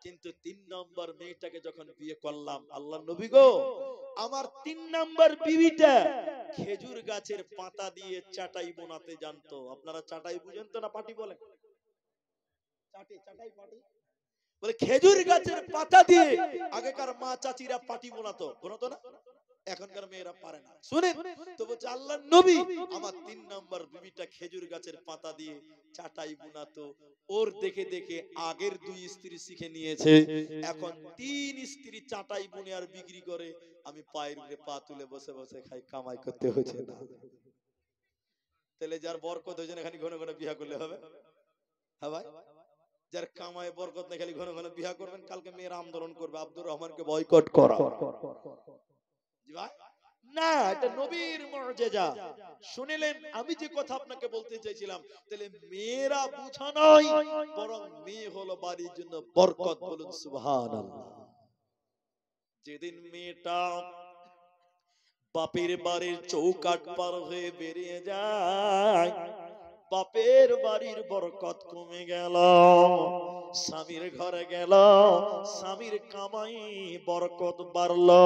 কিন্তু 3 নম্বর মেয়েটাকে যখন বিয়ে করলাম, আল্লাহ নবী গো, আমার 3 নম্বর বিবিটা খেজুর গাছের পাতা দিয়ে চাটাই বানাতে জানতো। আপনারা চাটাই বুঝেন তো না পাটি বলেন? চাটাই পাটি বলে, খেজুর গাছের পাতা দিয়ে আগেকার মা চাচিরা পাটি বানাতো, বানাতো না? এখনকার মেয়েরা পারে না। শুনেন তো, বলছে আল্লাহর নবী, আমার 3 নম্বর বিবিটা খেজুর গাছের পাতা দিয়ে চাটাই বুনাতো। ওর দেখে দেখে আগের 2 স্ত্রী শিখে নিয়েছে। এখন 3 স্ত্রী চাটাই বুনে আর বিক্রি করে, আমি পায়ের উপরে পা তুলে বসে বসে খাই, কামাই করতে হচ্ছে না। তাহলে যার বরকত হয়েছে না, খালি ঘন ঘন বিয়ে করলে হবে? হ্যাঁ ভাই, যার কামায় বরকত নেই, খালি ঘন ঘন বিয়ে করবেন। কালকে মেয়েরা আন্দোলন করবে, আব্দুর রহমানকে বয়কট করা। জি ভাই, না, এটা নবীর মুজিজা। শুনিলেন আমি যে কথা আপনাকে বলতে চাইছিলাম, তাহলে মেয়েরা বুঝা নয়, বরং মেয়ে হলো বাড়ির জন্য বরকত। বলুন সুবহানাল্লাহ। যেদিন মেয়েটা বাপের বাড়ির চৌকাট পার হয়ে বেরিয়ে যায়, বাপের বাড়ির বরকত কমে গেল। স্বামীর ঘরে গেল, স্বামীর কামাই বরকত বাড়লো।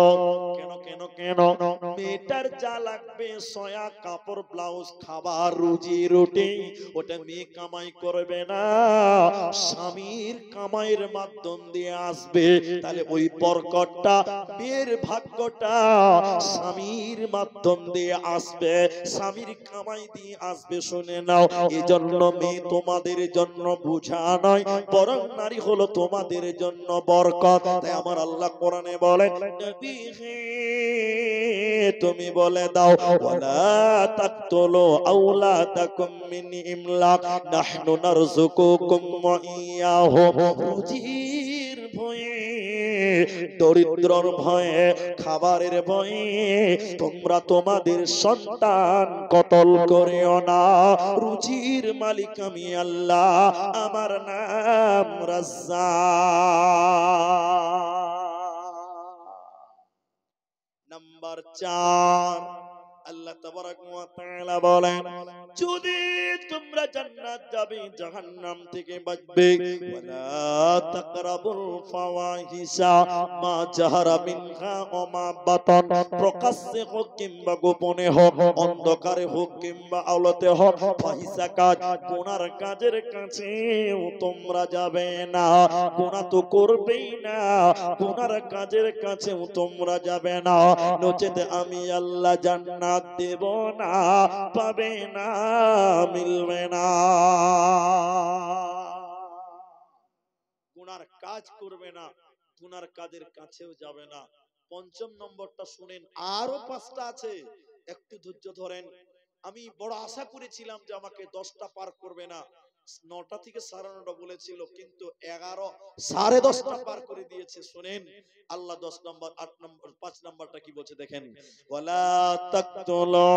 কেন কেন কেন? মেয়েটার যা লাগবে, সয়া কাপড়, ব্লাউজ, খাবার, রুজি রুটি, ওটা মেয়ে কামাই করবে না, স্বামীর কামাইয়ের মাধ্যম দিয়ে আসবে। তাহলে ওই বরকতটা, মেয়ের ভাগ্যটা স্বামীর মাধ্যম দিয়ে আসবে, স্বামীর কামাই দিয়ে আসবে। শুনে নাও, এজন্য মেয়ে তোমাদের জন্য বোঝা নয়, বরং নারী হলো তোমাদের জন্য বরকত। তাই আমার আল্লাহ কোরআনে বলেন, নবী হে তুমি বলে দাও, ওয়ালা তাকতুলু আওলাদাকুম মিন ইমলাক, নাহনু নারযুকুকুম ওয়া ইয়াহুম। রুজির ভয়ে, দরিদ্রর ভয়ে, খাবারের ভয়ে তোমরা তোমাদের সন্তান কতল করিও না। রুজির মালিক আমি আল্লাহ, আমার নাম রাজ্জাক। নাম্বার 4, আল্লাহ তাবারাক ওয়া তাআলা বলেন, যদি তোমরা জান্নাত যাবে জাহান্নাম থেকে বাঁচবে, ওয়ালা তাকরাবুল ফাওয়াহিশা মা জাহারা মিনহা ওয়া মা বাতান, প্রকাশ্যে হোক কিংবা গোপনে হোক, অন্ধকারে হোক কিংবা আলোতে হোক, ফাহিশা কাজ গুনার কাজের কাছেও তোমরা যাবে না। গুনাহ তো করবেই না, গুনার কাজের কাছেও তোমরা যাবে না, নচেত আমি আল্লাহ জান্নাত দেব না, পাবে না, মিলবে না। গুনার কাজ করবে না, গুনার কাজের কাছেও যাবে না। পঞ্চম নম্বরটা শুনেন, আরো 5টা আছে, একটু ধৈর্য ধরেন। আমি বড় আশা করেছিলাম যে আমাকে 10টা পার করবে না, 9টা থেকে 9:30 বলেছিল, কিন্তু 11 10:30 পার করে দিয়েছে। শুনেন আল্লাহ 10 নম্বর 8 নম্বর 5 নম্বরটা কি বলছে দেখেন, ওয়ালা তাকতুলু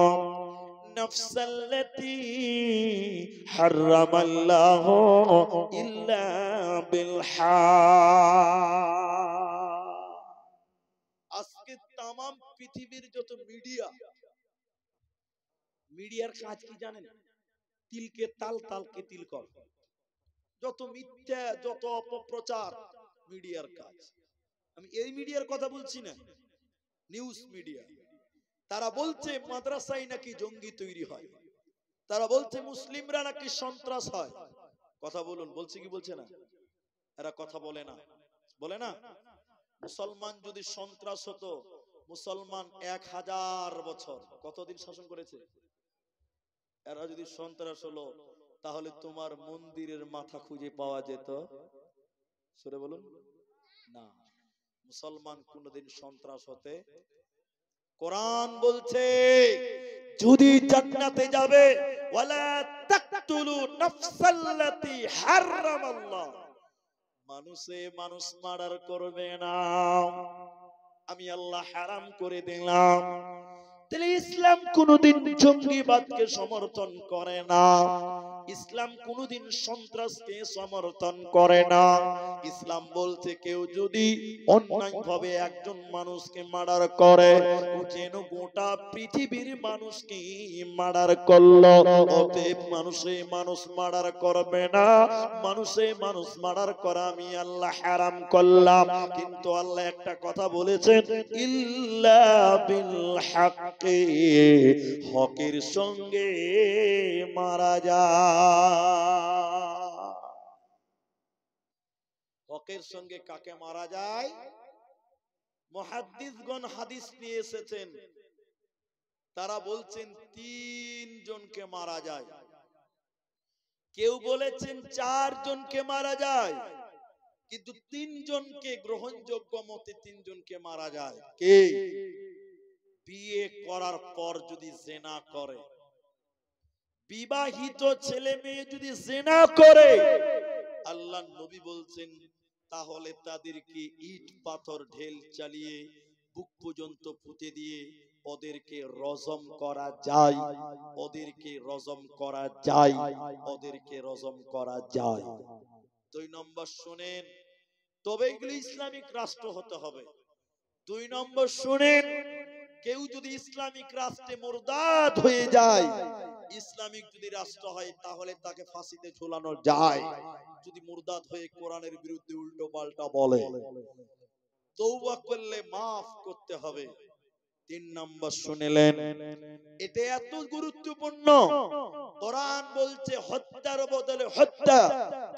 নাফসাল্লাতী হারামাল্লাহু ইল্লা বিল হক। আজকে তামাম পৃথিবীর যত মিডিয়ার কাজ কি জানেন? তিলকে তাল, তালকে তিল কর। যত মিথ্যা, যত অপপ্রচার, মিডিয়ার কাজ। আমি এই মিডিয়ার কথা বলছি না, নিউজ মিডিয়া। তারা বলছে মাদ্রাসায় নাকি জঙ্গি তৈরি হয়, তারা বলছে মুসলিমরা নাকি সন্ত্রাস হয়। কথা বলুন, বলছে কি বলছে না? এরা কথা বলে না, বলে না? মুসলমান যদি সন্ত্রাস হতো, মুসলমান 1000 বছর কতদিন শাসন করেছে? এরা যদি সন্ত্রাস হলো, তাহলে তোমার মন্দিরের মাথা খুঁজে পাওয়া যেত? সরে বলুন না। মুসলমান কোনদিন সন্ত্রাস হতে, কোরআন বলছে যদি জান্নাতে যাবে, ওয়ালা তাকতুলু নাফসাল্লাতী হারামাল্লাহ, মানুষে মানুষ মার্ডার করবে না, আমি আল্লাহ হারাম করে দিলাম। তাহলে ইসলাম কোনদিন জঙ্গিবাদকে সমর্থন করে না, ইসলাম কোনদিন সন্ত্রাসকে সমর্থন করে না। ইসলাম বলছে কেউ যদি অন্যায়ভাবে একজন মানুষকে মার্ডার করে, ও যেন গোটা পৃথিবীর মানুষকে মার্ডার করলো। অতএব মানুষে মানুষ মার্ডার করবে না, মানুষে মানুষ মার্ডার করা আমি আল্লাহ হারাম করলাম। কিন্তু আল্লাহ একটা কথা বলেছেন, ইল্লা বিল হক, হকের সঙ্গে মারা যায়। হকের সঙ্গে কাকে মারা যায়? মুহাদ্দিসগণ হাদিস নিয়ে এসেছেন, তারা বলছেন 3 জনকে মারা যায়, কেউ বলেছেন 4 জনকে মারা যায়, কিন্তু 3 জনকে গ্রহণযোগ্য মতে 3 জনকে মারা যায়। কে? বিয়ে করার পর যদি জিনা করে, বিবাহিত ছেলে মেয়ে যদি জিনা করে, আল্লাহ নবী বলছেন তাহলে তাদেরকে ইট পাথর ঢেল চালিয়ে বুক পর্যন্ত পুঁতে দিয়ে ওদেরকে রজম করা যায়, ওদেরকে রজম করা যায়, ওদেরকে রজম করা যায়। 2 নম্বর শুনেন, তবে এগুলো ইসলামিক রাষ্ট্র হতে হবে। 2 নম্বর শুনেন, কেউ যদি ইসলামিক রাষ্ট্রে মুরতাদ হয়ে যায়, ইসলামিক যদি রাষ্ট্র হয় তাহলে তাকে ফাঁসিতে ঝুলানো যায়, যদি মুরতাদ হয়ে কোরআনের বিরুদ্ধে উল্টো পাল্টা বলে। তওবা করলে মাফ করতে হবে। 3 নম্বর শুনলেন, এটা এত গুরুত্বপূর্ণ, কোরআন বলছে হত্যার বদলে হত্যা।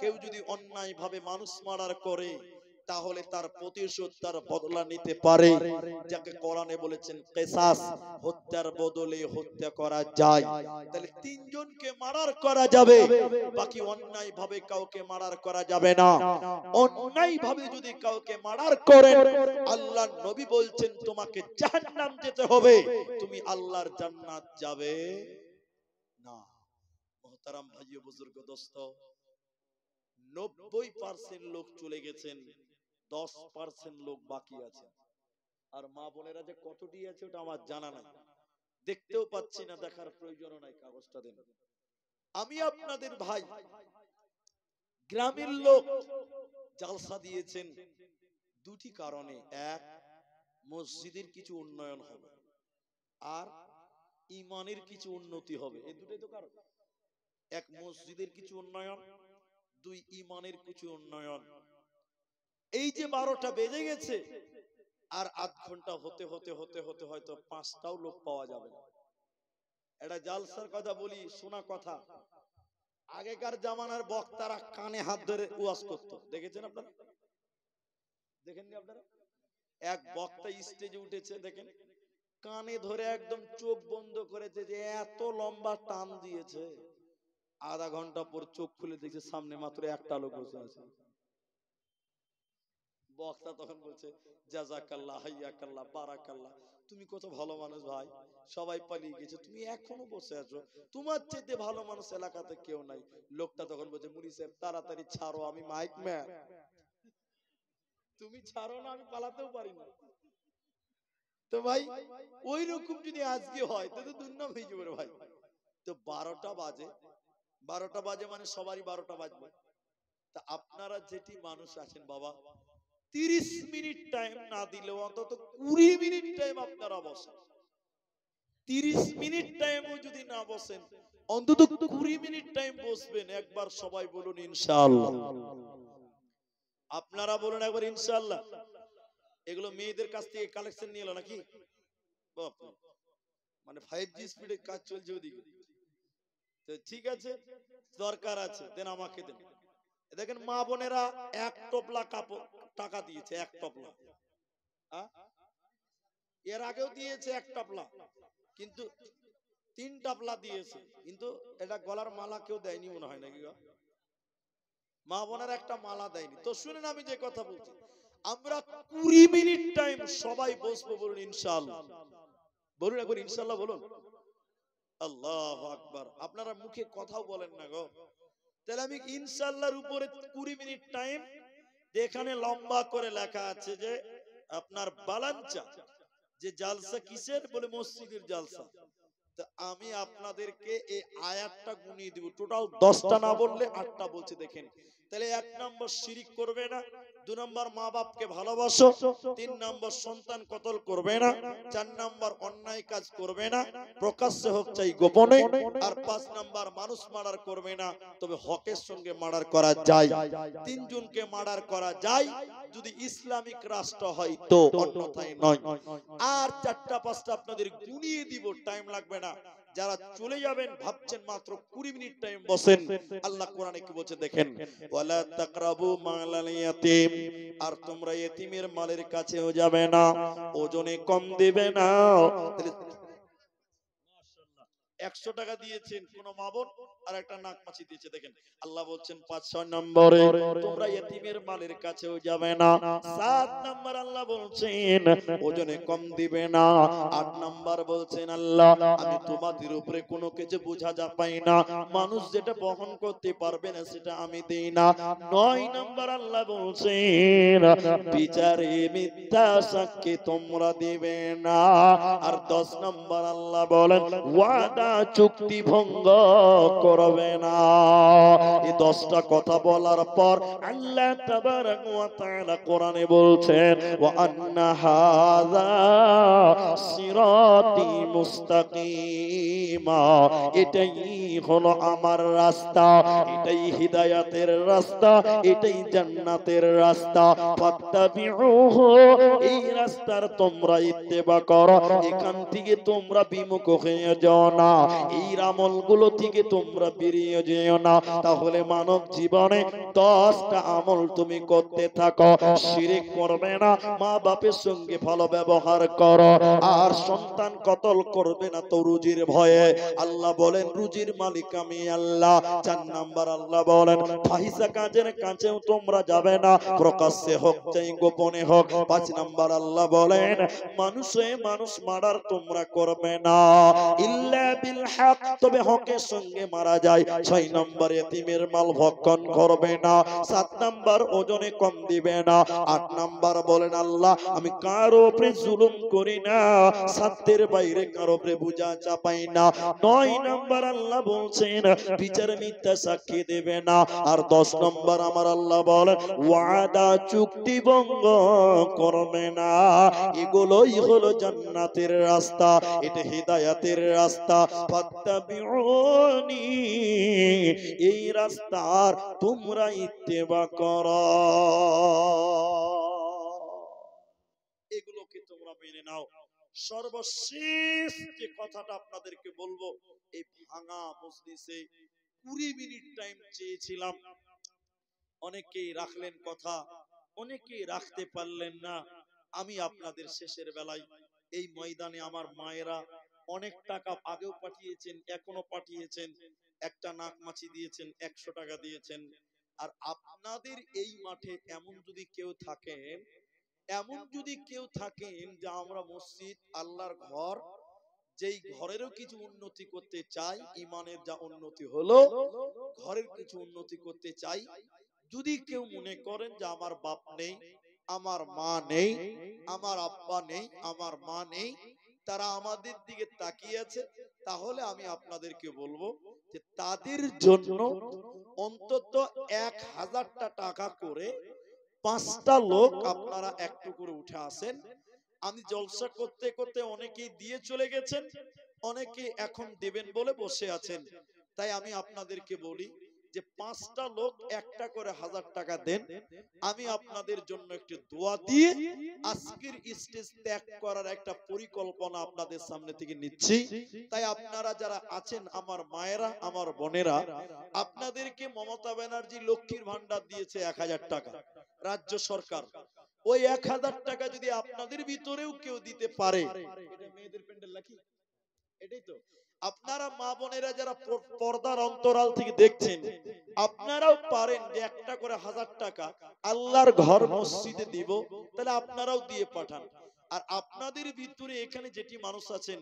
কেউ যদি অন্যায় ভাবে মানুষ মারার করে, তাহলে তার প্রতিশোধ, তার বদলা নিতে পারে, যাকে কোরআনে বলেছেন কিসাস, হত্যার বদলে হত্যা করা যায়। তাহলে 3 জনকে মার্ডার করা যাবে, বাকি অন্যায় ভাবে কাউকে মার্ডার করা যাবে না। অন্যায় ভাবে যদি কাউকে মার্ডার করেন, আল্লাহর নবী বলছেন তোমাকে জাহান্নাম যেতে হবে, তুমি আল্লাহর জান্নাত যাবে না। মুহতারাম ভাই ও বুজুর্গ দোস্ত, 90% লোক চলে গেছেন, 10% লোক বাকি আছে। আর মা বোনেরা যে কতটি আছে ওটা আমার জানা নাই, দেখতেও পাচ্ছি না, দেখার প্রয়োজনও নাই। কাগজটা দেন। আমি আপনাদের ভাই, গ্রামের লোক জালসা দিয়েছেন 2টি কারণে। এক, মসজিদের কিছু উন্নয়ন হবে, আর ইমানের কিছু উন্নতি হবে। এই দুটোই তো কারণ। এক, মসজিদের কিছু উন্নয়ন, দুই, ইমানের কিছু উন্নয়ন। এই যে 12টা বেজে গেছে, আর আধ ঘন্টা হতে হতে হতে হতে হয়তো 5টাও লোক পাওয়া যাবে না। এটা জালসার কথা বলি, শোনা কথা। আগেকার জামানার বক্তারা কানে হাত ধরে ওয়াজ করতো, দেখেছেন আপনারা? দেখেননি আপনারা? এক বক্তা স্টেজে উঠেছে, দেখেন কানে ধরে একদম চোখ বন্ধ করেছে, যে এত লম্বা টান দিয়েছে, আধা ঘন্টা পর চোখ খুলে দেখছে সামনে মাত্র একটা লোক বসে আছে। বক্তা তখন বলছে, জাযাকাল্লাহ, হাইয়াকাল্লাহ, বারাকাল্লাহ, তুমি কত ভালো মানুষ ভাই, সবাই পালিয়ে গেছে, তুমি এখনো বসে আছো, তোমার চাইতে ভালো মানুষ এলাকাতে কেউ নাই। লোকটা তখন বলছে, মুরি সাহেব তাড়াতাড়ি ছাড়ো, আমি মাইক ম্যান, তুমি ছাড়ো না, আমি পালাতেও পারি না। তো ভাই ওই রকম যদি আজকে হয় তাহলে দুর্নাম হয়ে যাবে ভাই। তো 12টা বাজে, 12টা বাজে মানে সবারই 12টা বাজবে। তা আপনারা যেটি মানুষ আছেন বাবা, 30 মিনিট টাইম না দিলেও অন্তত 20 মিনিট টাইম আপনারা বসেন। 30 মিনিট টাইমও যদি না বসেন, অন্তত 20 মিনিট টাইম বসবেন। একবার সবাই বলুন ইনশাআল্লাহ। আপনারা বলুন একবার ইনশাআল্লাহ। এগুলো মেয়েদের কাছ থেকে কালেকশন নিয়ে এলো নাকি? মানে 5G স্পিডে কাজ চলছে ওদিকে। তো ঠিক আছে, দরকার আছে, দেন আমাকে দেন। দেখেন মা বোনেরা 1 টপলা কাপড় টাকা দিয়েছে, 1 টপলা। এর আগেও দিয়েছে 1 টপলা, কিন্তু 3 টপলা দিয়েছে, কিন্তু এটা গলার মালা কেউ দেয়নি মনে হয় নাকি? মা বোনেরা একটা মালা দেয়নি। তো শুনেন আমি যে কথা বলছি, আমরা 20 মিনিট টাইম সবাই বসবো, বলুন ইনশাআল্লাহ। বলুন একবার ইনশাআল্লাহ বলুন। আল্লাহু আকবার। আপনারা মুখে কথাও বলেন না গো। তাহলে আমি ইনশাআল্লাহর উপরে 20 মিনিট টাইম, এখানে লম্বা করে লেখা আছে যে আপনার বালাঞ্চা, যে জালসা কিসের, বলে মসজিদের জালসা। তো আমি আপনাদেরকে এই আয়াতটা গুনিয়ে দিব, টোটাল 10টা না বললে 8টা বলছি। দেখেন তাহলে 1 নম্বর শিরিক করবে না, 2 নম্বর মা বাপকে ভালোবাসো, 3 নম্বর সন্তান কতল করবে না, 4 নম্বর অন্যায় কাজ করবে না, প্রকাশ্যে হোক চাই গোপনে, আর 5 নম্বর মানুষ মার্ডার করবে না, তবে হকের সঙ্গে মার্ডার করা যায়। 3 জনকে মার্ডার করা যায় যদি ইসলামিক রাষ্ট্র হয়, তো অন্যথায় নয়। আর 4টা 5টা আপনাদের গুনিয়ে দিব, টাইম লাগবে না। যারা চলে যাবেন ভাবছেন মাত্র 20 মিনিট টাইম বসেন, আল্লাহ কোরআনে কি বলছে দেখেন, ওয়ালা তাকরাবু মালাল ইয়াতীম, আর তোমরা ইতিমের মালের কাছেও যাবে না, ওজনে কম দিবে না। 100 টাকা দিয়েছেন কোন মা বোন, আর একটা নাক মাছি দিয়েছে, দেখেন আল্লাহ বলছেন 5-6 নম্বরে তোমরা ইতিমের মালের কাছেও যাবে না। 7 নম্বর আল্লাহ বলছেন ওজনে কম দিবে না। 8 নম্বর বলছেন আল্লাহ আমি তোমাদের উপরে কোনো কিছু বোঝা চাপাই না, মানুষ যেটা বহন করতে পারবে না সেটা আমি দেই না। 9 নম্বর আল্লাহ বলছেন বিচারে মিথ্যা সাক্ষী তোমরা দিবে না। আর 10 নম্বর আল্লাহ বলেন ওয়াদা চুক্তি ভঙ্গ করবে না। এই 10টা কথা বলার পর আল্লাহ তাবারাক ওয়া তাআলা কোরআনে বলছেন ওয়া আন্না হাযা সিরাতি মুস্তাকিমা, এটাই হলো আমার রাস্তা, এটাই হিদায়াতের রাস্তা, এটাই জান্নাতের রাস্তা। ফাত্তাবিউহু, এই রাস্তার তোমরা ইত্তেবা করো, এখান থেকে তোমরা বিমুখ হয়ে যাও না, এই আমলগুলো থেকে তোমরা বেরিয়ে যেও না। তাহলে মানব জীবনে 10টা আমল তুমি করতে থাকো। শিরক করবে না, মা বাপের সঙ্গে ভালো ব্যবহার করো, আর সন্তান কতল করবে না তো রুজির ভয়ে। আল্লাহ বলেন রুজির মালিক আমি আল্লাহ। 4 নাম্বার আল্লাহ বলেন ফাহিশা কাজের কাছেও তোমরা যাবে না, প্রকাশ্যে হোক চাই গোপনে হোক। 5 নাম্বার আল্লাহ বলেন মানুষে মানুষ মারার তোমরা করবে না, ইল্লা বিল হক, তবে হকের সঙ্গে মারা মারা যায়। 6 নম্বর এতিমের মাল ভক্ষণ করবে না। 7 নম্বর ওজনে কম দিবে না। 8 নম্বর বলেন আল্লাহ আমি কারো উপরে জুলুম করি না, সাধ্যের বাইরে কারো উপরে বোঝা চাপাই না। 9 নম্বর আল্লাহ বলছেন বিচার মিথ্যা সাক্ষী দেবে না। আর 10 নম্বর আমার আল্লাহ বলেন ওয়াদা চুক্তি ভঙ্গ করবে না। এগুলোই হলো জান্নাতের রাস্তা, এটা হিদায়াতের রাস্তা। ফাত্তাবিউনি, এই রাস্তার তোমরা ইত্তেবা করো, এগুলোকে তোমরা মেনে নাও। সর্বশেষ যে কথাটা আপনাদেরকে বলবো, এই ভাঙা মজলিসে 20 মিনিট টাইম চেয়েছিলাম, অনেকেই রাখলেন কথা, অনেকেই রাখতে পারলেন না। আমি আপনাদের শেষের বেলায় এই ময়দানে আমার মায়েরা অনেক টাকা আগেও পাঠিয়েছেন, এখনো পাঠিয়েছেন, একটা নাক মাছি দিয়েছেন, 100 টাকা দিয়েছেন। আর আপনাদের এই মাঠে এমন যদি কেউ থাকেন, যে আমরা মসজিদ আল্লাহর ঘর, যেই ঘরেরও কিছু উন্নতি করতে চাই, ইমানের যা উন্নতি হলো, ঘরের কিছু উন্নতি করতে চাই, যদি কেউ মনে করেন যে আমার বাপ নেই, আমার মা নেই, আমার আব্বা নেই, আমার মা নেই, তারা আমাদের দিকে তাকিয়ে আছে, তাহলে আমি আপনাদেরকে বলবো যে তাদের জন্য অন্তত 1000টা টাকা করে 5টা লোক আপনারা একটু করে উঠে আসেন। আমি জলসা করতে করতে অনেকেই দিয়ে চলে গেছেন, অনেকে এখন দেবেন বলে বসে আছেন। তাই আমি আপনাদেরকে বলি যে 5টা লোক একটা করে 1000 টাকা দেন। আমি আপনাদের জন্য একটু দোয়া দিয়ে আজকের স্টেজ ত্যাগ করার একটা পরিকল্পনা আপনাদের সামনে থেকে নিচ্ছি। তাই আপনারা যারা আছেন, আমার মায়েরা, আমার বোনেরা, আপনাদেরকে মমতা ব্যানার্জি লক্ষ্মীর ভান্ডার দিয়েছে 1000 টাকা রাজ্য সরকার। ওই 1000 টাকা যদি আপনাদের ভিতরেও কেউ দিতে পারে, এটা মেয়েদের প্যান্ডেল নাকি? এটাই তো। আপনারা মা বোনেরা যারা পর্দার অন্তরাল থেকে দেখছেন, আপনারাও পারেন যে একটা করে 1000 টাকা আল্লাহর ঘর মসজিদে দিব, তাহলে আপনারাও দিয়ে পাঠান। আর আপনাদের ভিতরে এখানে যেটি মানুষ আছেন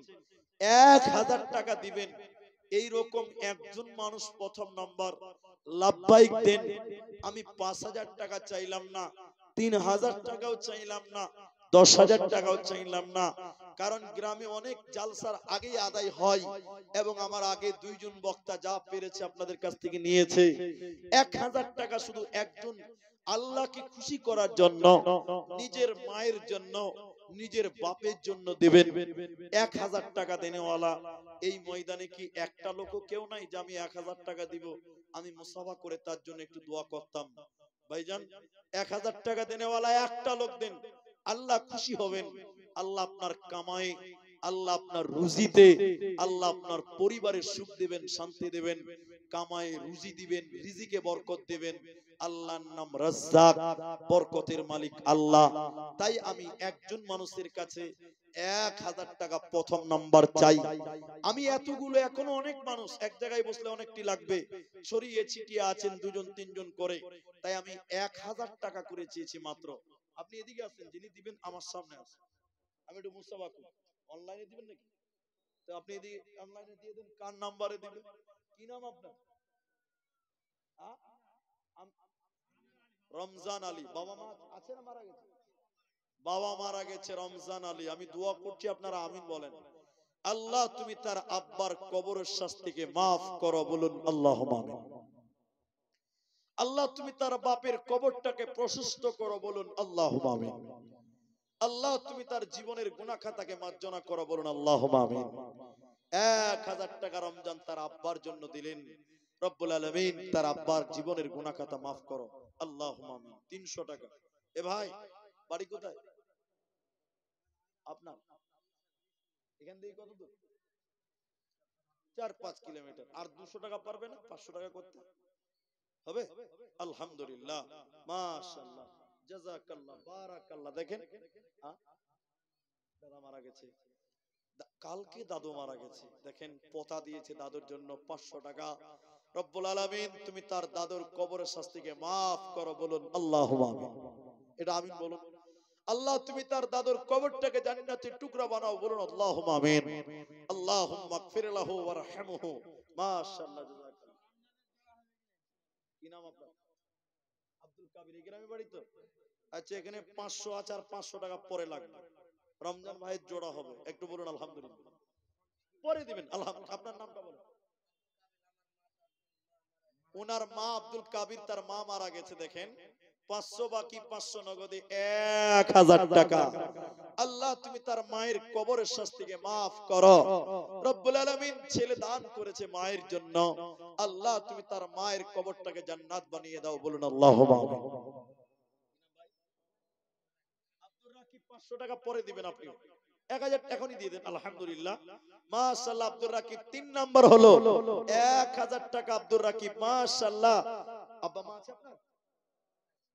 1000 টাকা দিবেন, এই রকম একজন মানুষ প্রথম নাম্বার লাভবাইক দেন। আমি 5000 টাকা চাইলাম না, 3000 টাকাও চাইলাম না, 10,000 টাকাও চাইলাম না, কারণ গ্রামে অনেক জালসার আগেই আদায় হয় এবং আমার আগে 2 জন বক্তা যা পেরেছে আপনাদের কাছ থেকে নিয়েছে। 1000 টাকা শুধু একজন আল্লাহকে খুশি করার জন্য, নিজের মায়ের জন্য, নিজের বাপের জন্য দেবেন। 1000 টাকা দেনেওয়ালা এই ময়দানে কি একটা লোকও কেউ নাই যে আমি 1000 টাকা দিব, আমি মুসাফা করে তার জন্য একটু দোয়া করতাম? ভাইজান, 1000 টাকা দেনেওয়ালা একটা লোক দেন, আল্লাহ খুশি হবেন। আল্লাহ আপনার কামাই, আল্লাহ আপনার রুজিতে, আল্লাহ আপনার পরিবারের সুখ দিবেন, শান্তি দিবেন, কামাই রুজি দিবেন, রিজিকে বরকত দিবেন। আল্লাহর নাম রাজ্জাক, বরকতের মালিক আল্লাহ। তাই আমি একজন মানুষের কাছে 1000 টাকা প্রথম নাম্বার চাই। আমি এতগুলো, এখনো অনেক মানুষ এক জায়গায় বসলে অনেকটি লাগবে, ছড়িয়ে ছিটিয়ে আছেন 2 জন 3 জন করে, তাই আমি 1000 টাকা করে চেয়েছি মাত্র। আপনি এদিকে আসেন, যিনি দিবেন আমার সামনে আসেন, আমি একটু মুস্তাফা করি। অনলাইনে দিবেন নাকি? তো আপনি এদিকে অনলাইনে দিয়ে দেন, কার নাম্বারে দিবেন? কি নাম আপনার? রমজান আলী। বাবা মা আছে না মারা গেছে? বাবা মারা গেছে রমজান আলী। আমি দোয়া করছি, আপনারা আমিন বলেন। আল্লাহ তুমি তার আব্বার কবরের শাস্তিকে মাফ করো, বলুন আল্লাহুম্মা আমিন। আল্লাহ তুমি তার বাপের কবরটাকে প্রশস্ত করো, বলুন আল্লাহুম্মা আমিন। আল্লাহ তুমি তার জীবনের গুনাহ খাতাকে মার্জনা করো, বলুন আল্লাহুম্মা আমিন। 1000 টাকা রমজান তার আব্বার জন্য দিলেন, রব্বুল আলামিন তার আব্বার জীবনের গুনাহ খাতা মাফ করো, আল্লাহুম্মা আমিন। 300 টাকা। এ ভাই, বাড়ি কোথায় আপনার? এখান থেকে কত দূর? 4-5 কিলোমিটার। আর 200 টাকা পারবে না? 500 টাকা করতে হবে? আলহামদুলিল্লাহ, মাশাআল্লাহ, জাযাকাল্লাহ, বারাকাল্লাহ। দেখেন, দাদা মারা গেছে, কালকে দাদু মারা গেছে, দেখেন পোতা দিয়েছে দাদুর জন্য 500 টাকা। রব্বুল আলামিন তুমি তার দাদুর কবরের শাস্তিকে মাফ করো, বলুন আল্লাহুম্মা আমিন। এটা আমিন বলুন। আল্লাহ তুমি তার দাদুর কবরটাকে জান্নাতের টুকরা বানাও, বলুন আল্লাহুম্মা আমিন। আল্লাহুম্মা গফির লাহু ওয়ারহামহু। মাশাআল্লাহ, জাযাকাল্লাহ। কি নাম আপনার? আব্দুল কাবির, এই গ্রামে বাড়ি তো? আচ্ছা, এখানে 500 আছে, আর 500 টাকা পরে লাগবে। রমজান ভাইয়ের জোড়া হবে, একটু বলুন আলহামদুলিল্লাহ। পরে দিবেন আলহামদুলিল্লাহ। আপনার নামটা বলুন। ওনার মা আব্দুল কাবির, তার মা মারা গেছে, দেখেন 500 বাকি, 500 নগদে 1000 টাকা। আল্লাহ তুমি তার মায়ের কবরের শাস্তিকে মাফ করো। রব্বুল আলামিন ছেলে দান করেছে মায়ের জন্য, আল্লাহ তুমি তার মায়ের কবরটাকে জান্নাত বানিয়ে দাও, বলুন আল্লাহুম্মা আমিন। আব্দুর রাকিব 500 টাকা পরে দিবেন, আপনি 1000 এখনই দিয়ে দেন আলহামদুলিল্লাহ। মাশাআল্লাহ, আব্দুর রাকিব 3 নাম্বার হলো 1000 টাকা। আব্দুর রাকিব মাশাআল্লাহ। আব্বা মা আছে আপনার?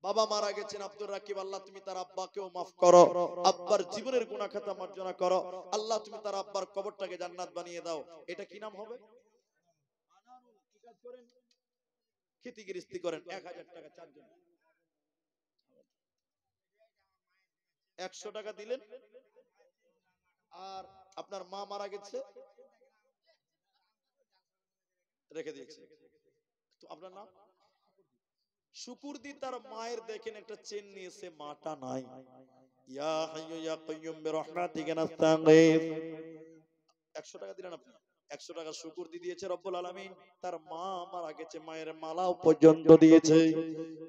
বাবা মারা গেছেন আব্দুর রাকিব, আল্লাহ তুমি তার আব্বাকেও মাফ করো, আব্বার জীবনের গুনাহ খাতা মার্জনা করো, আল্লাহ তুমি তার আব্বার কবরটাকে জান্নাত বানিয়ে দাও। এটা কি নাম হবে? আনারুল। কি কাজ করেন? খেতি গৃহস্থী করেন। 1000 টাকা চারজন, 100 টাকা দিলেন। আর আপনার মা মারা গেছে, রেখে দিয়েছে। তো আপনার নাম? শুকুরদি, তার মায়ের দেখেন একটা চেন নিয়েছে, মাটা নাই। ইয়া হাইয়্যু ইয়া কাইয়্যুম বিরহমাতিকা নাস্তাগীথ। 100 টাকা দিলেন আপনি। 100 টাকা শুকুরদি দিয়েছে রব্বুল আলামিন। তার মা মারা গেছে, মায়ের মালাও পর্যন্ত দিয়েছে।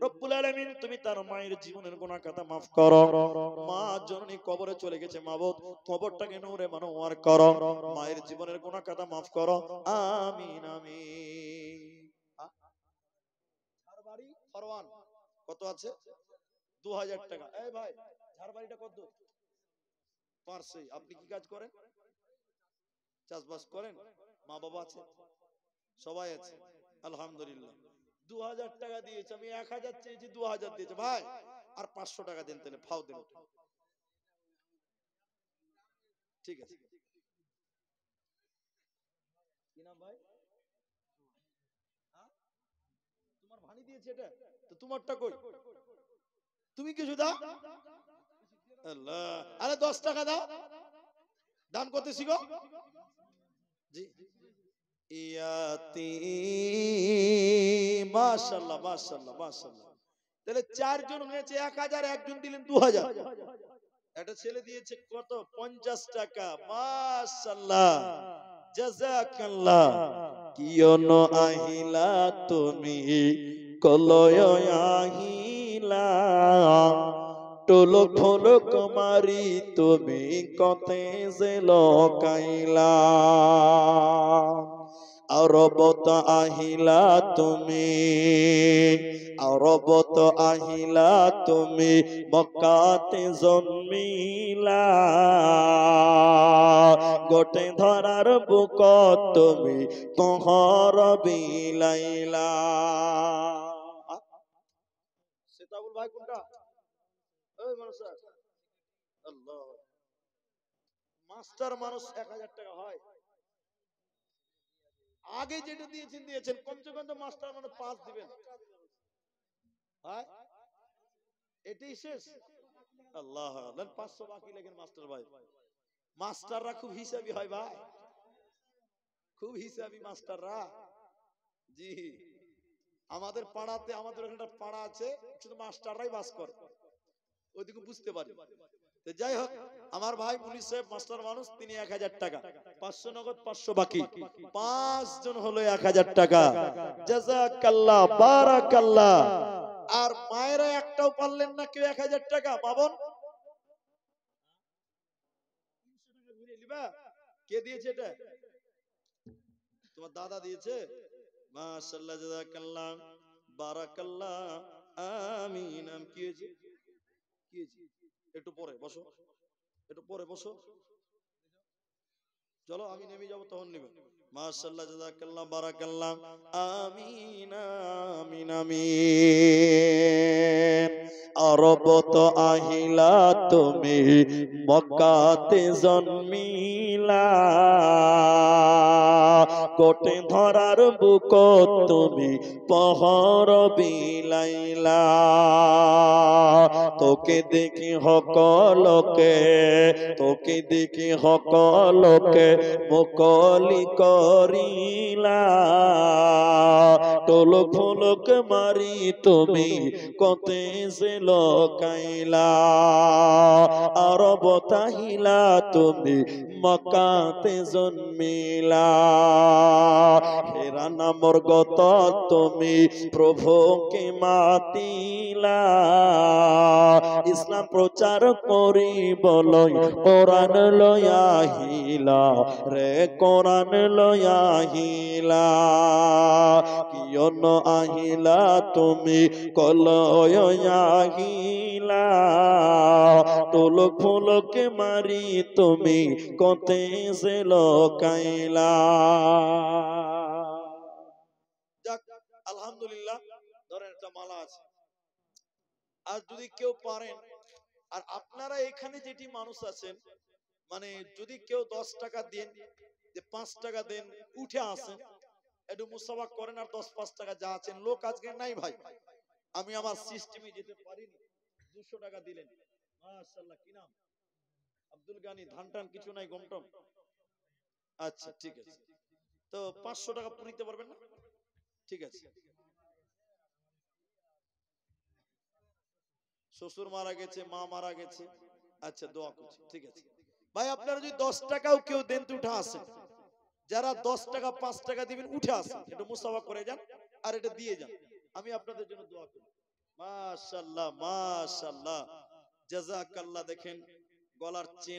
রব্বুল আলামিন তুমি তার মায়ের জীবনের গুনাহ খাতা maaf করো। মা জননী কবরে চলে গেছে, মাবুদ কবরটাকে নূরে মানওয়ার করো, মায়ের জীবনের গুনাহ খাতা maaf করো, আমিন আমিন। ঝাড়বাড়ি ফরওয়ান কত আছে? 2000 টাকা। এই ভাই, ঝাড়বাড়িটা কত? পারছে। আপনি কি কাজ করেন? চাষবাস করেন? মা বাবা আছে? সবাই আছে আলহামদুলিল্লাহ। 2000 টাকা দিয়েছে, আমি 1000 চেয়েছি, 2000 দিয়েছে। ভাই আর 500 টাকা দেন, তাহলে ফাও দেন। ঠিক আছে। কি নাম ভাই? হ্যাঁ? তোমার ভানি দিয়েছে এটা? তো তোমারটা কই? তুমি কিছু দাও। আল্লাহ, আরে 10 টাকা দাও, দান করতে শিখো। জি, ইয়াতি, মাশাআল্লাহ মাশাআল্লাহ মাশাআল্লাহ। তাহলে চারজন হয়েছে 1000, একজন দিলেন 2000। একটা ছেলে দিয়েছে কত? 50 টাকা। মাশাআল্লাহ, জাযাকাল্লাহ। কিয়ন আহিলা তুমি কলয় আহিলা, টোলক ফলক মারি তুমি কতে যে লকাইলা, আরবত আহিলা তুমি, আরবত আহিলা তুমি মক্কাতে জন্মিলা, গোটে ধরার বুক তুমি তোহর বিলাইলা। সেতাবুল ভাই কোনটা? ওই মানুষ, আল্লাহ, মাস্টার মানুষ 1000 টাকা হয়। আগে যেটা দিয়েছেন দিয়েছেন, কমসে কম তো মাস্টার মানে 5 দিবেন। হয় এটাই শেষ। আল্লাহ, 500 বাকি লেখেন মাস্টার ভাই। মাস্টাররা খুব হিসাবি হয় ভাই, খুব হিসাবি মাস্টাররা। জি, আমাদের পাড়াতে, আমাদের ওখানে একটা পাড়া আছে, শুধু মাস্টাররাই বাস করে, ওইদিকে বুঝতে পারি। যাই হোক, আমার ভাই মুনিশ সাহেব মাস্টার মানুষ, তিনি 1000 টাকা, 500 নগদ 500 বাকি, 5 জন হলো 1000 টাকা। জাযাকাল্লাহ, বারাকাল্লাহ। আর মায়েরা একটাও পারলেন না কেউ 1000 টাকা পাবন। 300 টাকা ঘুরে নিবা। কে দিয়েছে এটা? তোমার দাদা দিয়েছে। মাশাআল্লাহ, জাযাকাল্লাহ, বারাকাল্লাহ, আমিন। নাম কি হয়েছে? কি হয়েছে? একটু পরে বসো, একটু পরে বসো, চলো আমি নেমে যাবো, তখন নেবে। মাশাআল্লাহ, জাযাকাল্লাহ, বারাকাল্লাহ, আমিন আমিন আমিন। আরবত আহিলা তুমি মক্কাতে জন্মিলা, কোটে ধরার বুক তুমি পহর বিলাইলা, তোকে দেখি হকলকে, তোকে দেখি হকলকে মুকলি করিলা, টলক ফলক মারি তুমি কতে যে লকাইলা, আরব তাহিলা তুমি মক্কাতে জন্মিলা, হেরা নামর গত তুমি প্রভুকে মাতিলা, ইসলাম প্রচার করি বলই কোরআন লয়াহিলা রে, কোরআন লয়াহিলা, কিয়ন আহিলা তুমি কলয় আহিলা, তোলক ফুলক মারি তুমি কতে যে লকাইলা। যাক, আলহামদুলিল্লাহ, ধরেন একটা মালা আছে। আর যদি কেউ পারেন, আর আপনারা এখানে যেটি মানুষ আছেন, মানে যদি কেউ 10 টাকা দেন, যে 5 টাকা দেন, উঠে আসেন, একটু মুসাফা করেন, আর 10-5 টাকা যা আছেন, লোক আজকে নাই ভাই, আমি আমার সিস্টেমে যেতে পারিনি, 200 টাকা দিলেন, মাশাআল্লাহ। কি নাম? আব্দুল গানি। ধান টান কিছু নাই, গমটম? আচ্ছা, ঠিক আছে। তো 500 টাকা পুরিতে পারবেন না? ঠিক আছে। শ্বশুর মারা গেছে, মা মারা গেছে, আচ্ছা, দোয়া করছি, ঠিক আছে ভাই। আপনারা যদি 10 টাকাও কেউ দেন তো উঠে আসেন, যারা 10 টাকা 5 টাকা দিবেন উঠে আসেন, একটু মুসাফা করে যান আর এটা দিয়ে যান, আমি আপনাদের জন্য দোয়া করি। মাশাআল্লাহ, মাশাআল্লাহ, জাযাকাল্লাহ। দেখেন গলার চেন